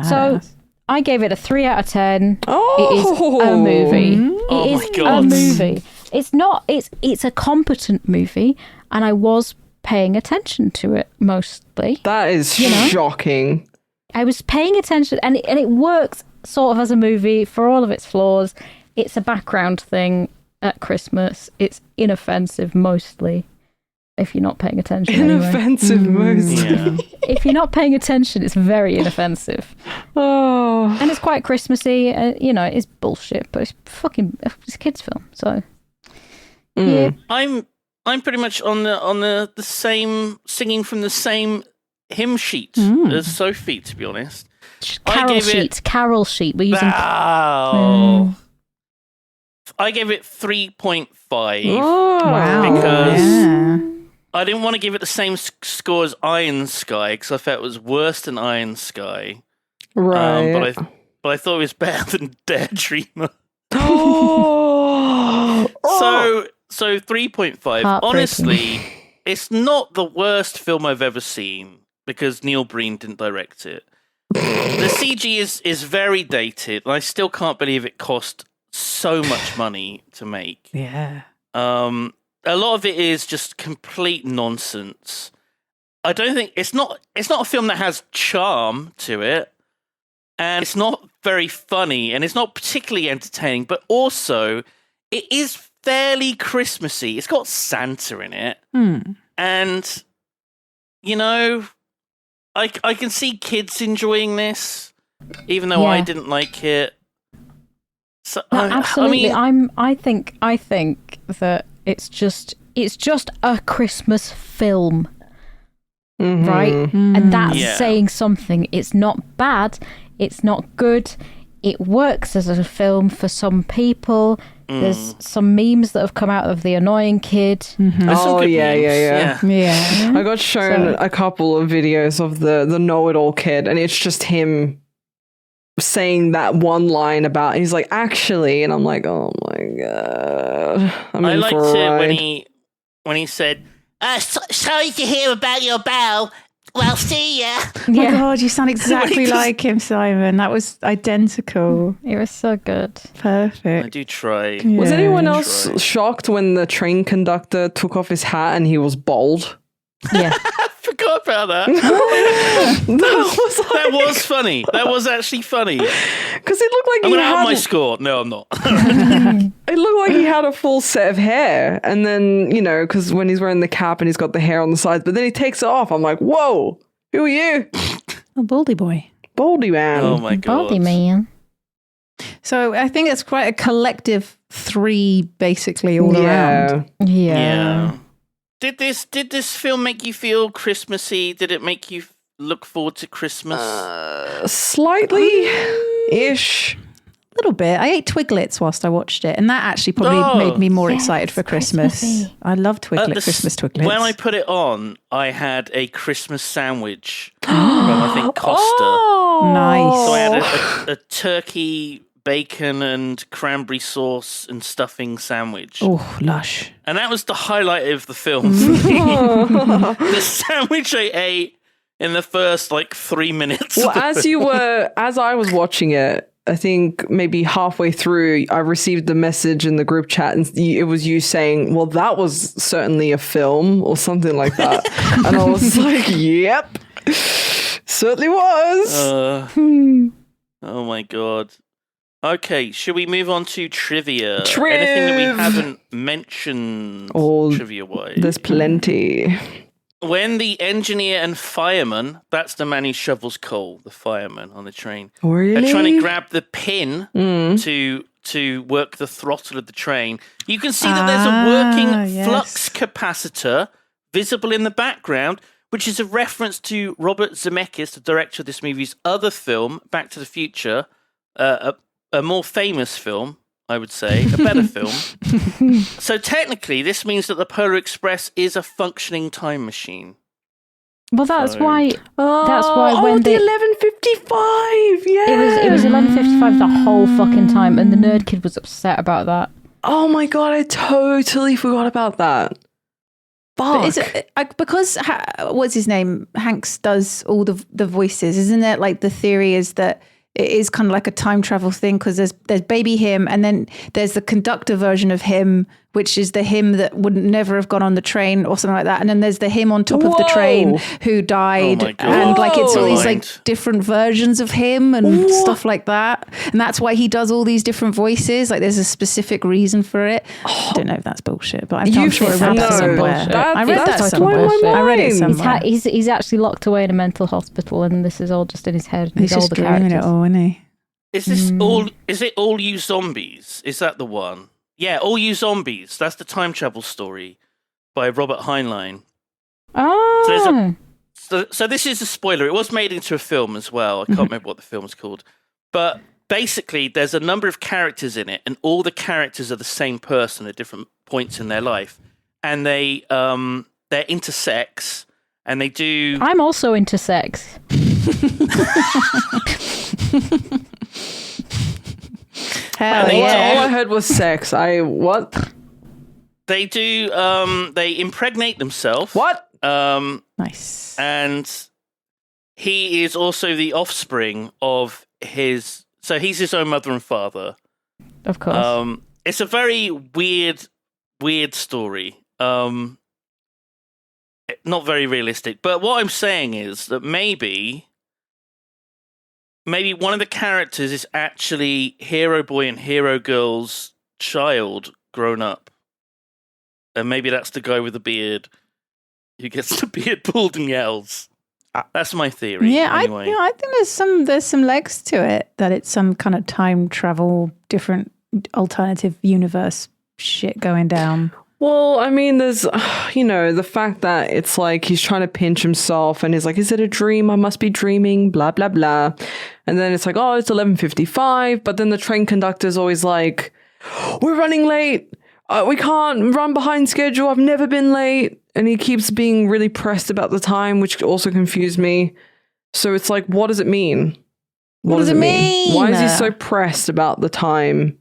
So I gave it a 3 out of 10. Oh, it is a movie. Oh It my is God. a movie. It's not. It's a competent movie, and I was paying attention to it mostly. that is shocking. I was paying attention, and it works sort of as a movie for all of its flaws. It's a background thing, at Christmas. It's inoffensive mostly, if you're not paying attention. Anyway. Inoffensive mostly. Yeah. If you're not paying attention, it's very inoffensive. Oh. And it's quite Christmassy. It's bullshit, but it's a kids' film. So yeah. I'm pretty much on the same, singing from the same hymn sheet as Sophie, to be honest. Carol sheet. We're using. Wow. I gave it 3.5 Wow. because I didn't want to give it the same score as Iron Sky because I felt it was worse than Iron Sky. Right. But I thought it was better than Daredreamer. Oh. So 3.5. Heartbreaking. Honestly, it's not the worst film I've ever seen because Neil Breen didn't direct it. The CG is very dated, and I still can't believe it cost so much money to make. Yeah. A lot of it is just complete nonsense. I don't think it's not a film that has charm to it, and it's not very funny, and it's not particularly entertaining, but also it is fairly Christmassy. It's got Santa in it, and I can see kids enjoying this, even though I didn't like it. So, Absolutely. I mean, I think that it's just a Christmas film, right? And that's saying something. It's not bad. It's not good. It works as a film for some people. There's some memes that have come out of the annoying kid. There's some good memes. Yeah. I got shown a couple of videos of the know-it-all kid, and it's just him saying that one line about, he's like, actually, and I'm like, oh my god. I liked it when he said, sorry to hear about your bow. Well, see ya. Oh my god, you sound exactly like him, Simon. That was identical. It was so good. Perfect. I do try. Yeah. Was anyone else shocked when the train conductor took off his hat and he was bald? Yeah. I forgot about that. That was funny. That was actually funny. Because it looked like I'm he going to have my had... score. No, I'm not. It looked like he had a full set of hair. And then, because when he's wearing the cap and he's got the hair on the sides, but then he takes it off. I'm like, whoa, who are you? A baldy boy. Baldy man. Oh my god. Baldy man. So I think it's quite a collective 3, basically, all around. Yeah. Did this film make you feel Christmassy? Did it make you look forward to Christmas? Slightly-ish. A little bit. I ate Twiglets whilst I watched it, and that actually probably made me more excited for Christmas. Christmassy. I love Christmas Twiglets. When I put it on, I had a Christmas sandwich from, I think, Costa. Nice. So I had a turkey, bacon, and cranberry sauce and stuffing sandwich. Oh, lush. And that was the highlight of the film. The sandwich I ate in the first 3 minutes. Well, as I was watching it, I think maybe halfway through, I received the message in the group chat, and it was you saying, well, that was certainly a film or something like that. And I was like, yep, certainly was. Oh my god. Okay, should we move on to trivia? Triv! Anything that we haven't mentioned trivia-wise? There's plenty. When the engineer and fireman, that's the man who shovels coal, the fireman on the train, Really? are trying to grab the pin to work the throttle of the train, you can see that there's a working flux capacitor visible in the background, which is a reference to Robert Zemeckis, the director of this movie's other film, Back to the Future, a more famous film, I would say, a better film. So technically, this means that the Polar Express is a functioning time machine. Well, that's why. That's Oh, why when the 11:55. Yeah, it was 11:55 the whole fucking time, and the nerd kid was upset about that. Oh my god, I totally forgot about that. Fuck. But is it, because what's his name? Hanks does all the voices, isn't it? Like the theory is that it is kind of like a time travel thing because there's baby him, and then there's the conductor version of him which is the him that would never have gone on the train or something like that. And then there's the him on top of the train who died. Oh my God. And like it's all these Whoa. like different versions of him and stuff like that. And that's why he does all these different voices. Like there's a specific reason for it. I don't know if that's bullshit, but I'm sure I read that somewhere. I read that That's somewhere. bullshit. I read it somewhere. He's actually locked away in a mental hospital, and this is all just in his head. He's all just the dreaming characters. it all, isn't he? Is this all? Is it All You Zombies? Is that the one? Yeah, All You Zombies. That's the time travel story by Robert Heinlein. Oh, So this is a spoiler. It was made into a film as well. I can't remember what the film was called. But basically, there's a number of characters in it, and all the characters are the same person at different points in their life. And they're intersex, and they do... I'm also into sex. Hell they yeah. All I heard was sex. What? They do... they impregnate themselves. What? Nice. And he is also the offspring of his... So he's his own mother and father. Of course. It's a very weird story. Not very realistic. But what I'm saying is that maybe one of the characters is actually Hero Boy and Hero Girl's child grown up. And maybe that's the guy with the beard who gets the beard pulled and yells. That's my theory. Yeah, anyway. I think there's some legs to it, that it's some kind of time travel, different alternative universe shit going down. Well, I mean, there's, the fact that it's like he's trying to pinch himself and he's like, is it a dream? I must be dreaming, blah, blah, blah. And then it's like, oh, it's 11:55. But then the train conductor's always like, we're running late. We can't run behind schedule. I've never been late. And he keeps being really pressed about the time, which also confused me. So it's like, what does it mean? What does it mean? Why is he so pressed about the time?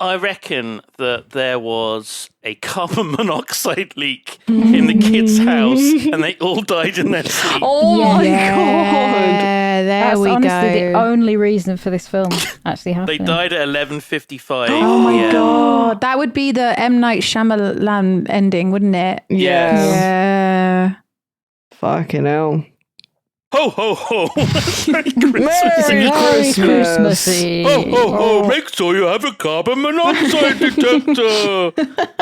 I reckon that there was a carbon monoxide leak in the kids' house and they all died in their sleep. Oh my God. There That's we honestly go. the only reason for this film actually They happening. died at 11:55. Oh my Yeah. God. That would be the M. Night Shyamalan ending, wouldn't it? Yeah. Yeah. Fucking hell. Ho, ho, ho. That's very Merry Christmassy. Christmassy. Ho, ho, ho. Make sure you have a carbon monoxide detector.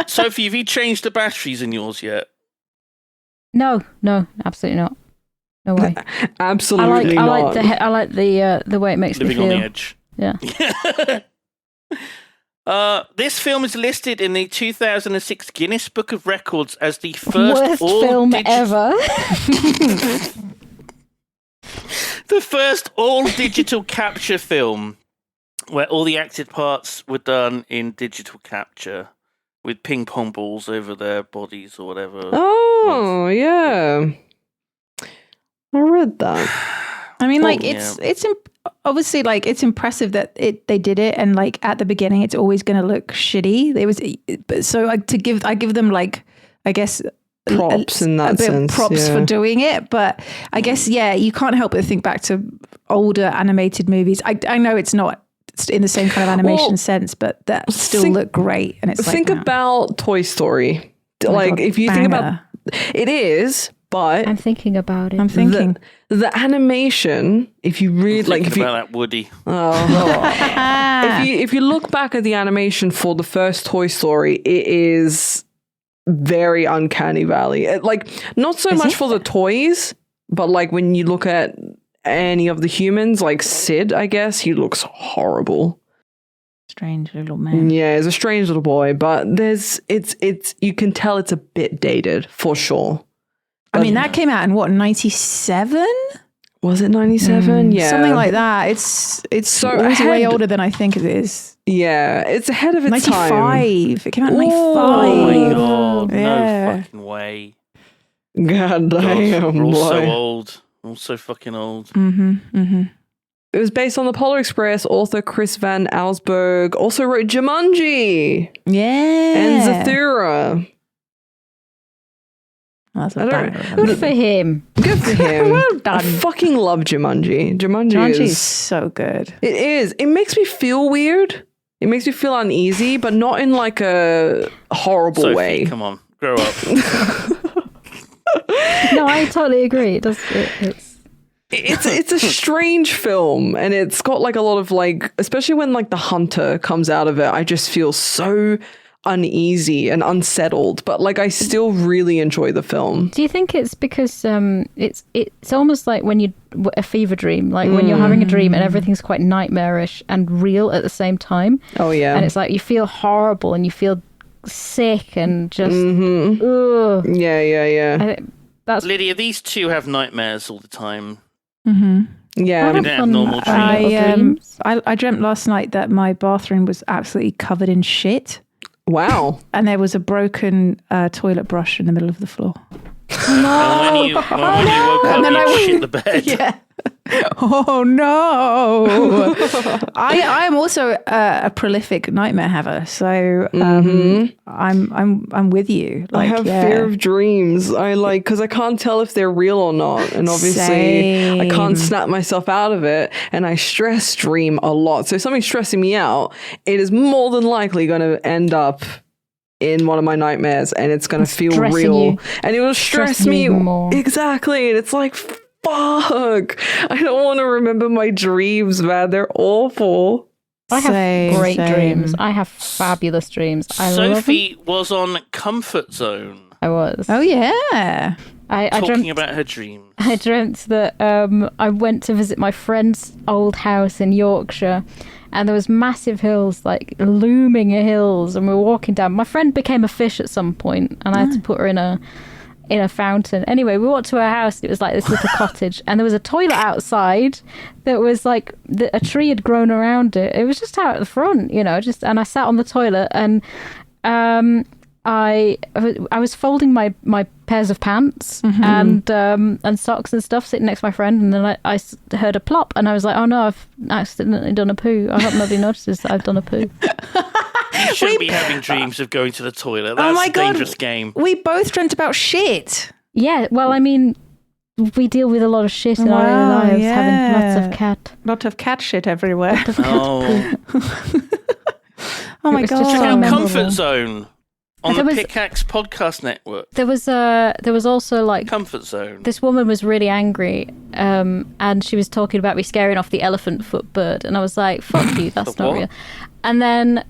Sophie, have you changed the batteries in yours yet? No, absolutely not. No way. Absolutely I not. like the way it makes Living me on feel. the edge. Yeah. This film is listed in the 2006 Guinness Book of Records as the first Worst film ever. The first all-digital capture film where all the acted parts were done in digital capture with ping pong balls over their bodies or whatever. Oh, yeah. I read that. I mean, like, obviously, like, it's impressive that they did it, and like at the beginning, it's always going to look shitty. So I give them, like, I guess, Props in that a bit of sense. props for doing it, but I guess you can't help but think back to older animated movies. I know it's not in the same kind of animation sense, but that still look great. And it's think about Toy Story. Oh my like, God, if you think about it, is. But I'm thinking about it. I'm thinking the animation, if you read, like, if you about that Woody. if you look back at the animation for the first Toy Story, it is very Uncanny Valley. Like, not so much for the toys, but like when you look at any of the humans, like Sid, I guess he looks horrible. strange little man. Yeah, he's a strange little boy, but it's you can tell it's a bit dated for sure. I mean, that came out in what, 97? Was it 97? Yeah. Something like that. It's So always way ahead- older than I think it is. Yeah, it's ahead of its 95. time. It came out in Ooh. 95. Oh my God, Yeah. no fucking way. God God, damn, we're all so boy. old. We're all so fucking old. It was based on the Polar Express. Author Chris Van Allsburg also wrote Jumanji Yeah. and Zathura. That's a I don't- banger. Good for him. Good for him. Well done. I fucking love Jumanji. Jumanji Jumanji's is... so good. It is. It makes me feel weird. It makes me feel uneasy, but not in like a horrible Sophie, way. come on, grow up. No, I totally agree. It's a strange film, and it's got like a lot of like, especially when like the hunter comes out of it, I just feel so uneasy and unsettled, but like I still really enjoy the film. Do you think it's because it's almost like when you a fever dream, like when you're having a dream and everything's quite nightmarish and real at the same time? Oh yeah. And it's like you feel horrible and you feel sick and just ugh. Yeah. That's Lydia, these two have nightmares all the time. Yeah. They don't have normal dreams. I dreamt last night that my bathroom was absolutely covered in shit. Wow. And there was a broken toilet brush in the middle of the floor. And when you woke up, you shit the bed. Yeah. Oh no! I am also a prolific nightmare haver, so I'm with you. I have fear of dreams. I like because I can't tell if they're real or not, and obviously I can't snap myself out of it. And I stress dream a lot. So if something's stressing me out, it is more than likely going to end up in one of my nightmares, and it's going to feel real, and it will stress me more. Exactly, and it's like, fuck, I don't want to remember my dreams, man. They're awful. I have great dreams. I have fabulous dreams. Sophie was on Comfort Zone. I was. Oh yeah. I talking about her dreams. I dreamt that I went to visit my friend's old house in Yorkshire, and there was massive hills, like looming hills, and we were walking down. My friend became a fish at some point, and I had to put her in a fountain. Anyway, we walked to her house. It was like this little cottage, and there was a toilet outside that was like a tree had grown around it. It was just out at the front, and I sat on the toilet, and I was folding my pairs of pants and socks and stuff, sitting next to my friend, and then I heard a plop, and I was like, oh no, I've accidentally done a poo. I hope nobody notices that I've done a poo. You shouldn't be having dreams of going to the toilet. That's a dangerous game. We both dreamt about shit. Yeah, well, I mean, we deal with a lot of shit in our own lives, having lots of cat shit everywhere. Oh my god! Check out Comfort Zone on the Pickaxe Podcast Network. There was also like Comfort Zone. This woman was really angry, and she was talking about me scaring off the elephant foot bird, and I was like, "Fuck you, that's not real." And then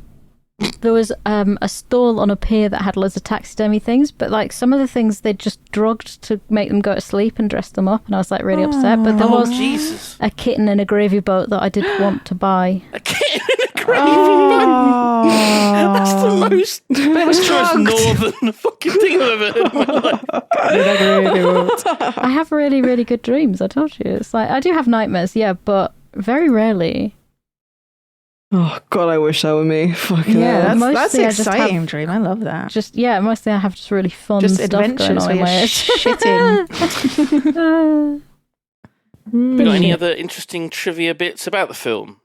there was a stall on a pier that had loads of taxidermy things, but like some of the things they just drugged to make them go to sleep and dressed them up, and I was like really upset. But there was a kitten in a gravy boat that I did want to buy. A kitten in a gravy boat? That's the most northern fucking thing I've ever heard in my life. I have really, really good dreams, I told you. It's like I do have nightmares, yeah, but very rarely. Oh God, I wish that were me. Fucking yeah, that's an exciting dream. I love that. Mostly I have just really fun just stuff going on in my head. Shitting. We got any other interesting trivia bits about the film?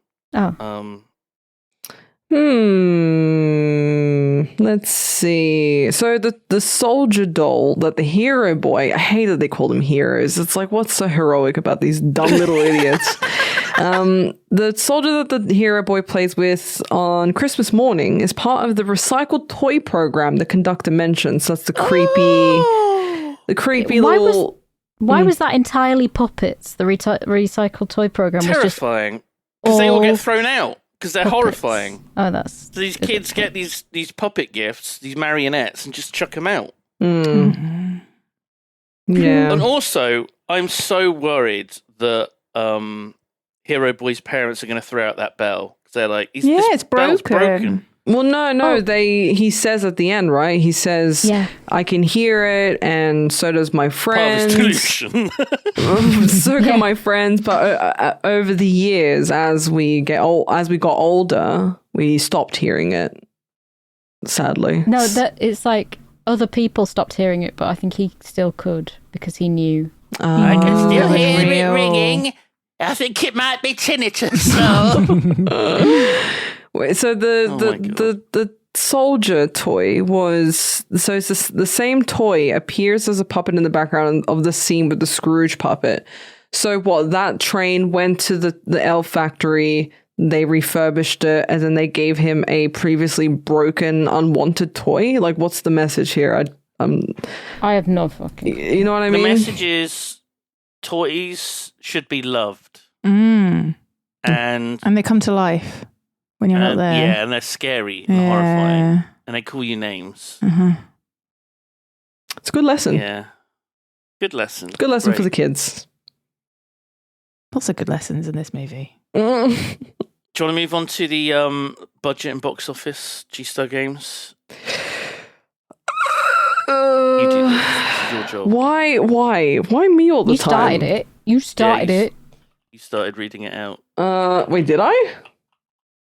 Let's see. So the soldier doll that the hero boy, I hate that they call them heroes. It's like, what's so heroic about these dumb little idiots? The soldier that the hero boy plays with on Christmas morning is part of the recycled toy program the conductor mentions. That's the creepy little... Why was that entirely puppets, the recycled toy program? Terrifying. Because they all get thrown out. Because they're horrifying. Oh, that's... So these kids get these puppet gifts, these marionettes, and just chuck them out. Yeah. And also, I'm so worried that Hero Boy's parents are going to throw out that bell. Because they're like, it's broken. Well, no. He says at the end, right? He says, I can hear it, and so does my friends. Part of his delusion. So can my friends. But over the years, as we got older, we stopped hearing it. Sadly. No, it's like other people stopped hearing it, but I think he still could because he knew. I can still hear it ringing. I think it might be tinnitus. So the soldier toy was it's the same toy appears as a puppet in the background of the scene with the Scrooge puppet. So that train went to the elf factory. they refurbished it, and then they gave him a previously broken, unwanted toy. Like, what's the message here? I have no fucking. You know what I mean? The message is toys should be loved. Mm. And they come to life when you're not there. Yeah, and they're scary and horrifying. And they call you names. It's a good lesson. Yeah. Good lesson. Good lesson Great. for the kids. Lots of good lessons in this movie. Do you want to move on to the budget and box office G-Star games? You do this. This is your job. Why me all the You time? started it. You started it. You started reading it out. Wait, did I?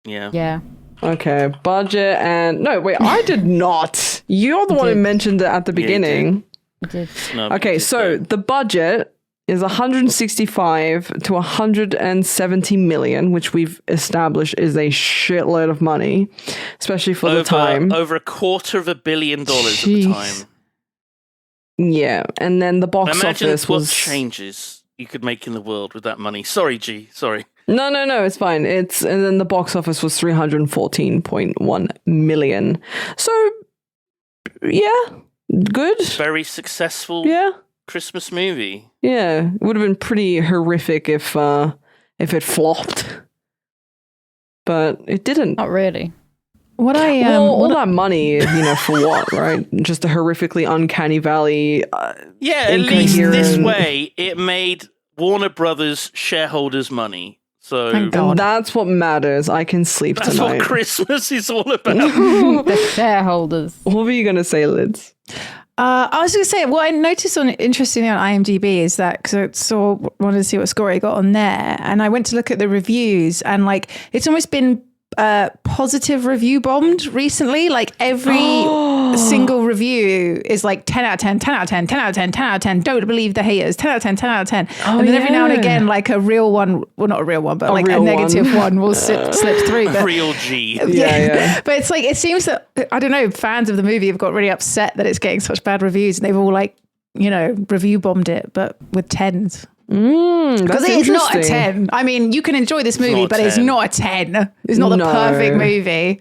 Yeah. Yeah. Okay, budget and... No, wait, I did not. You're the one who mentioned it at the beginning. You did. No, but Okay, you did so that. the budget is 165 to 170 million, which we've established is a shitload of money, especially for the time. Over $250 million at the time. Yeah, and then the box Imagine office what was... changes you could make in the world with that money. Sorry, G. Sorry. No, it's fine. And then the box office was 314.1 million. So, yeah, good. Very successful Yeah. Christmas movie. Yeah, it would have been pretty horrific if it flopped, but it didn't. Not really. What I All that money, for what, right? Just a horrifically uncanny valley. Yeah, at least this incoherent- way it made Warner Brothers shareholders money. So Thank God. That's what matters. I can sleep that's tonight. what Christmas is all about. The shareholders. What were you gonna say, Lids? I was going to say, what I noticed interestingly on IMDb is that, because I wanted to see what score it got on there, and I went to look at the reviews, and it's almost been positive review bombed recently. Like every single review is 10 out of 10, 10 out of 10, 10 out of 10, 10 out of 10. Don't believe the haters. 10 out of 10, 10 out of 10. And then every now and again, a real one, well, not a real one, but a negative one will slip through. But, Real G. Yeah. But it's it seems that, I don't know, fans of the movie have got really upset that it's getting such bad reviews, and they've all review bombed it, but with 10s. Because it is not a 10. I mean, you can enjoy this movie, but it's not a 10. It's not the perfect movie.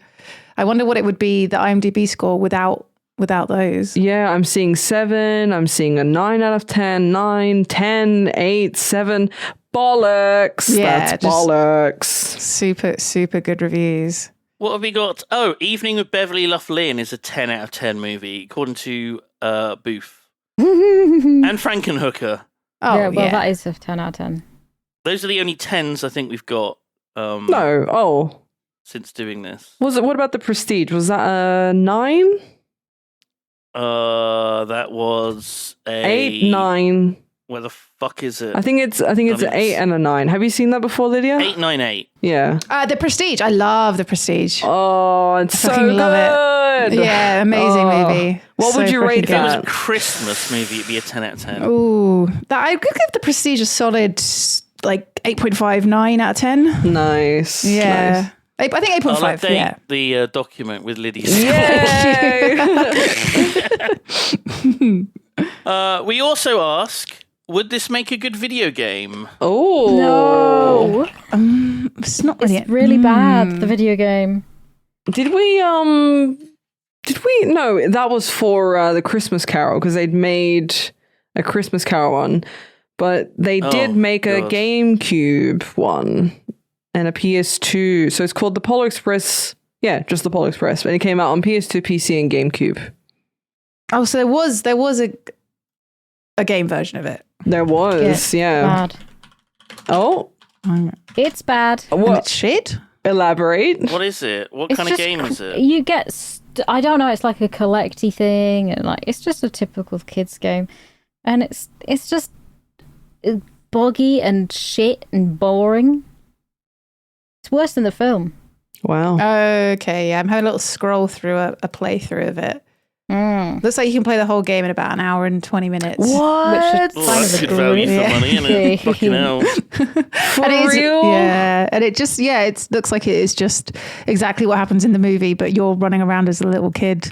I wonder what it would be, the IMDb score without those. Yeah, I'm seeing 7. I'm seeing a 9 out of 10, 9, 10, 8, 7. Bollocks. Yeah, That's bollocks. Super, super good reviews. What have we got? Oh, Evening with Beverly Loughlin is a 10 out of 10 movie, according to Booth. And Frankenhooker. Oh, yeah, well, that is a 10 out of 10. Those are the only 10s I think we've got. No. Oh. Since doing this. What about The Prestige? Was that a 9? That was a 8, 9. Where the fuck is it? I think it's an 8 and a 9. Have you seen that before, Lydia? 898. Yeah. The Prestige. I love The Prestige. Oh, it's so fucking good. love it. Yeah, amazing movie. What would you rate If it was that? a Christmas movie, it'd be a 10 out of 10. Ooh, I could give The Prestige a solid 8.59 out of 10. Nice. Yeah. Nice. I think 8.5. I'll update Yeah. the document with Lydia's Yay! we also ask, would this make a good video game? Oh. No. It's not really. It's really bad, the video game. Did we no, that was for the Christmas Carol, because they'd made a Christmas Carol one, but they did make a God. GameCube one and a PS2. So it's called the Polar Express. Yeah, just the Polar Express. And it came out on PS2, PC, and GameCube. Oh, so there was a game version of it. There was, yeah. Bad. Oh, It's bad. And what? it's shit. Elaborate. What is it? What It's kind of just game is it? You get, I don't know, it's like a collecty thing, and it's just a typical kids game, and it's just boggy and shit and boring. It's worse than the film. Wow. Okay, yeah, I'm having a little scroll through a playthrough of it. Looks like you can play the whole game in about an hour and 20 minutes. What? Which is Well, kind that's of a good value dream. for money, isn't it? Fucking hell. For And it is, real? yeah, and it looks like it is just exactly what happens in the movie, but you're running around as a little kid.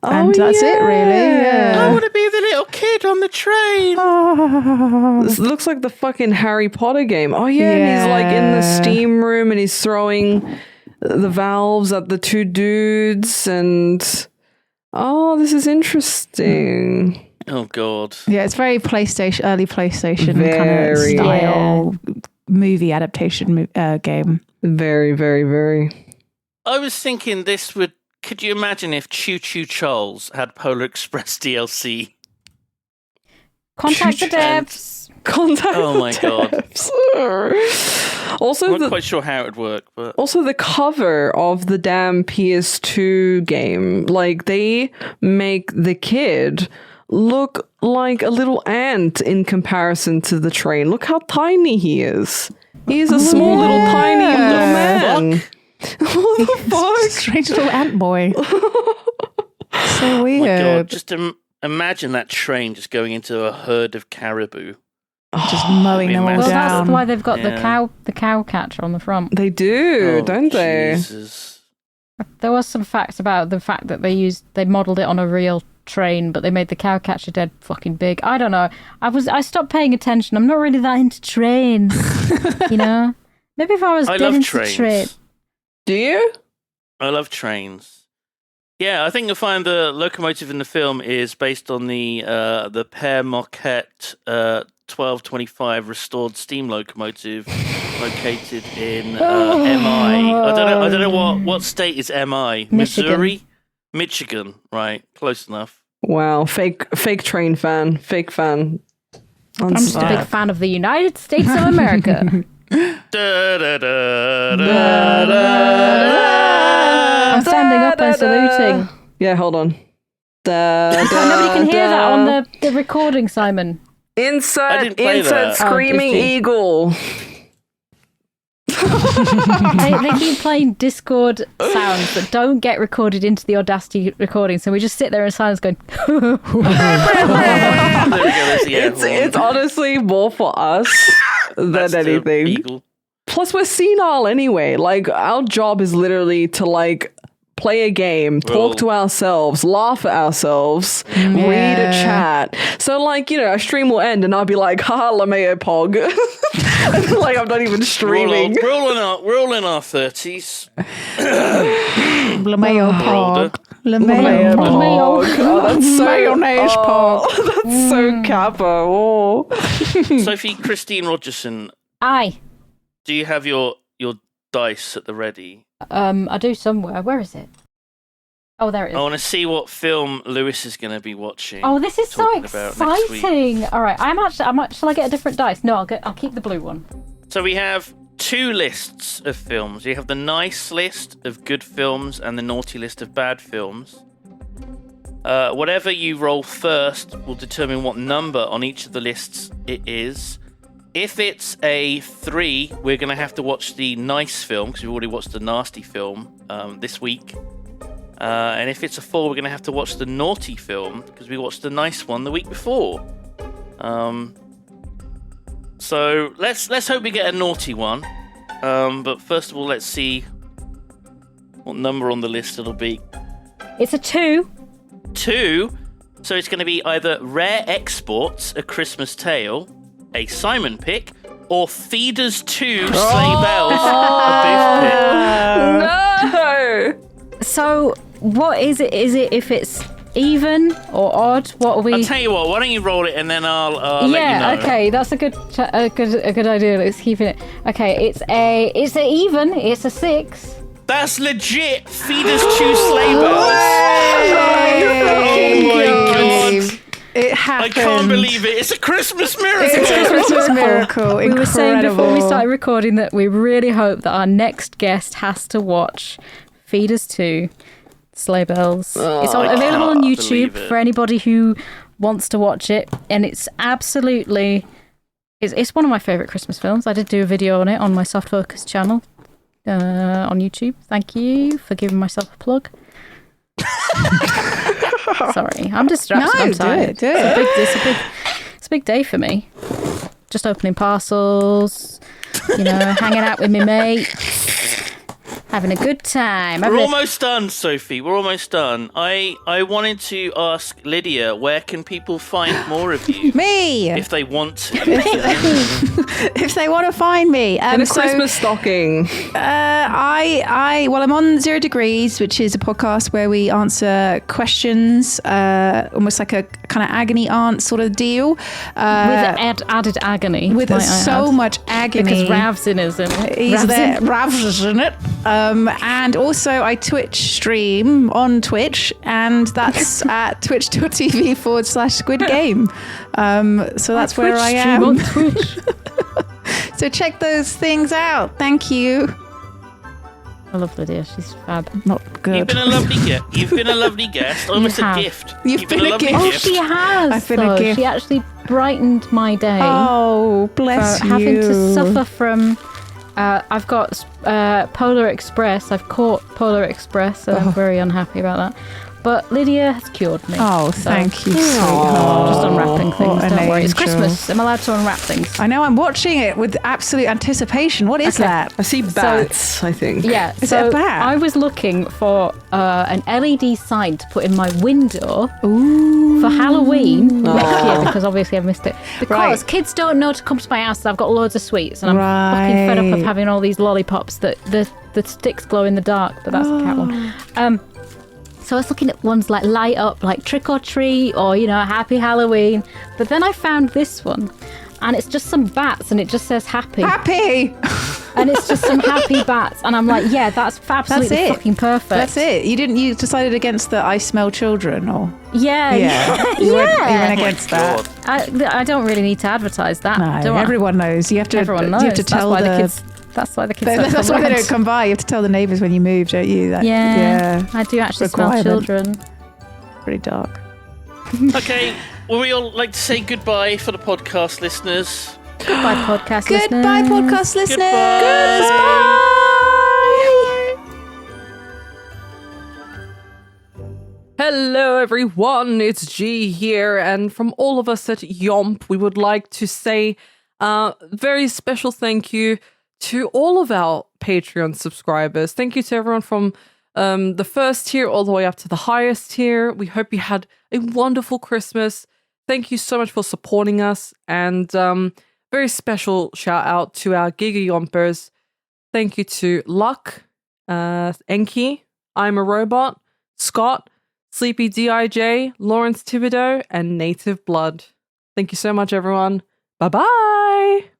And that's it, really. Yeah. I want to be the little kid on the train. This looks like the fucking Harry Potter game. Oh yeah, and he's like in the steam room and he's throwing the valves at the two dudes and this is interesting. Oh god. Yeah, it's very early PlayStation kind of Very. style movie adaptation game. Very, very, very. I was thinking could you imagine if Choo Choo Charles had Polar Express DLC? Contact the devs. Contact Oh my god. Also, I'm not quite sure how it would work, but also the cover of the damn PS2 game, like they make the kid look like a little ant in comparison to the train. Look how tiny he is. He's a small little tiny little man. What the fuck? Strange little ant boy. So oh weird. my god, just imagine that train just going into a herd of caribou. Just mowing them all Well, down. That's why they've got the cow catcher on the front. They do, don't they? Jesus. There was some facts about the fact that they modelled it on a real train, but they made the cow catcher dead fucking big. I don't know. I stopped paying attention. I'm not really that into trains, you know. Maybe if I was I dead love into trains. train. Do you? I love trains. Yeah, I think you'll find the locomotive in the film is based on the Père Marquette 1225 restored steam locomotive located in MI. I don't know what state is MI. Missouri, Michigan. Right, close enough. Wow, fake train fan, fake fan. I'm just a big fan of the United States of America. Da, da, da, I'm standing up and saluting. Yeah, hold on. Nobody can hear that on the recording, Simon. Insert that. screaming did you? eagle. They keep playing Discord sounds that don't get recorded into the Audacity recording, so we just sit there in silence going. There we go. There's the air horn. It's honestly more for us than That's the anything. eagle. Plus, we're senile anyway. Like, our job is literally to, like, play a game, talk to ourselves, laugh at ourselves, read a chat. So, like, you know, a stream will end and I'll be like, haha, LMAO pog. Like, I'm not even streaming. We're all in our 30s. LMAO Older. pog. LMAO pog. Oh, that's so Mayonnaise pog. That's so kappa. Oh. Sophie Christine Rogerson, Aye. do you have your dice at the ready? I do somewhere. Where is it? Oh, there it is. I want to see what film Lewis is going to be watching. Oh, this is so talking about next week. exciting! All right, shall I get a different dice? No, I'll keep the blue one. So we have two lists of films. We have the nice list of good films and the naughty list of bad films. Whatever you roll first will determine what number on each of the lists it is. If it's a 3, we're going to have to watch the nice film because we've already watched the nasty film this week. And if it's a 4, we're going to have to watch the naughty film because we watched the nice one the week before. So let's hope we get a naughty one. But first of all, let's see what number on the list it'll be. It's a 2. 2. So it's going to be either Rare Exports, A Christmas Tale, a Simon pick, or Feeders 2, Sleigh Bells, a Booth pick. No! So, what is it? Is it if it's even or odd? What are we? I'll tell you what. Why don't you roll it and then I'll let you know. Yeah. Okay. That's a good idea. Let's keep it. Okay. It's a even. It's a 6. That's legit. Feeders 2, Sleigh Bells. Oh my god. It happened. I can't believe it. It's a Christmas miracle. It's a Christmas miracle. We were saying before we started recording that we really hope that our next guest has to watch Feeders 2, Sleigh Bells. It's available on YouTube for anybody who wants to watch it, and it's absolutely... It's one of my favourite Christmas films. I did do a video on it on my Soft Focus channel on YouTube. Thank you for giving myself a plug. Sorry, I'm distracted. No, I'm tired. do it. It's a big day for me. Just opening parcels, hanging out with my mates, Having a good time. We're almost done, Sophie. We're almost done. I wanted to ask Lydia, where can people find more of you? Me! If they want to. If they want to find me. In a Christmas stocking. I'm on 0 Degrees, which is a podcast where we answer questions, almost like a kind of agony aunt sort of deal. With added agony. With so much agony. Because Rav's in it. He's there. Rav's in it. And also I Twitch stream on Twitch, and that's at twitch.tv/Squid Game. So that's where I am. On Twitch. So check those things out. Thank you. I love Lydia. She's fab. Not good. You've been a lovely guest. Almost a gift. You've been a lovely gift. Oh, she has. I've been a gift. She actually brightened my day. Oh, bless you. Having to suffer from. I've got Polar Express. I've caught Polar Express, so I'm very unhappy about that. But Lydia has cured me. Oh, so. thank you, sweetheart. Just unwrapping things. Don't worry. It's angel. Christmas. I'm allowed to unwrap things. I know. I'm watching it with absolute anticipation. What is that? I see bats, I think. Yeah. Is so it a bat? I was looking for an LED sign to put in my window Ooh. for Halloween next year, because obviously I've missed it. Because Right. kids don't know to come to my house. So I've got loads of sweets, and I'm fucking fed up of having all these lollipops that the sticks glow in the dark. But that's a cat one. So I was looking at ones like light up, like trick or treat, or happy Halloween. But then I found this one, and it's just some bats, and it just says happy. Happy. And it's just some happy bats, and I'm like, yeah, that's absolutely That's it. fucking perfect. That's it. You decided against the I smell children, or Yeah. you went against that. I don't really need to advertise that. No, do I? everyone knows. You have to. Everyone knows. You have to tell That's why the kids. Don't That's come why they round. don't come by. You have to tell the neighbours when you move, don't you? Yeah, I do actually smell Requirement. children. Pretty dark. Okay, well, we all like to say goodbye for the podcast listeners. Goodbye, podcast listeners. Goodbye, podcast listeners. Goodbye. Hello, everyone. It's G here, and from all of us at YOMP, we would like to say a very special thank you to all of our Patreon subscribers. Thank you to everyone from the first tier all the way up to the highest tier. We hope you had a wonderful Christmas. Thank you so much for supporting us, and very special shout out to our Giga Yompers. Thank you to Luck, Enki, I'm a Robot, Scott, Sleepy DIJ, Lawrence Thibodeau, and Native Blood. Thank you so much, everyone. Bye-bye!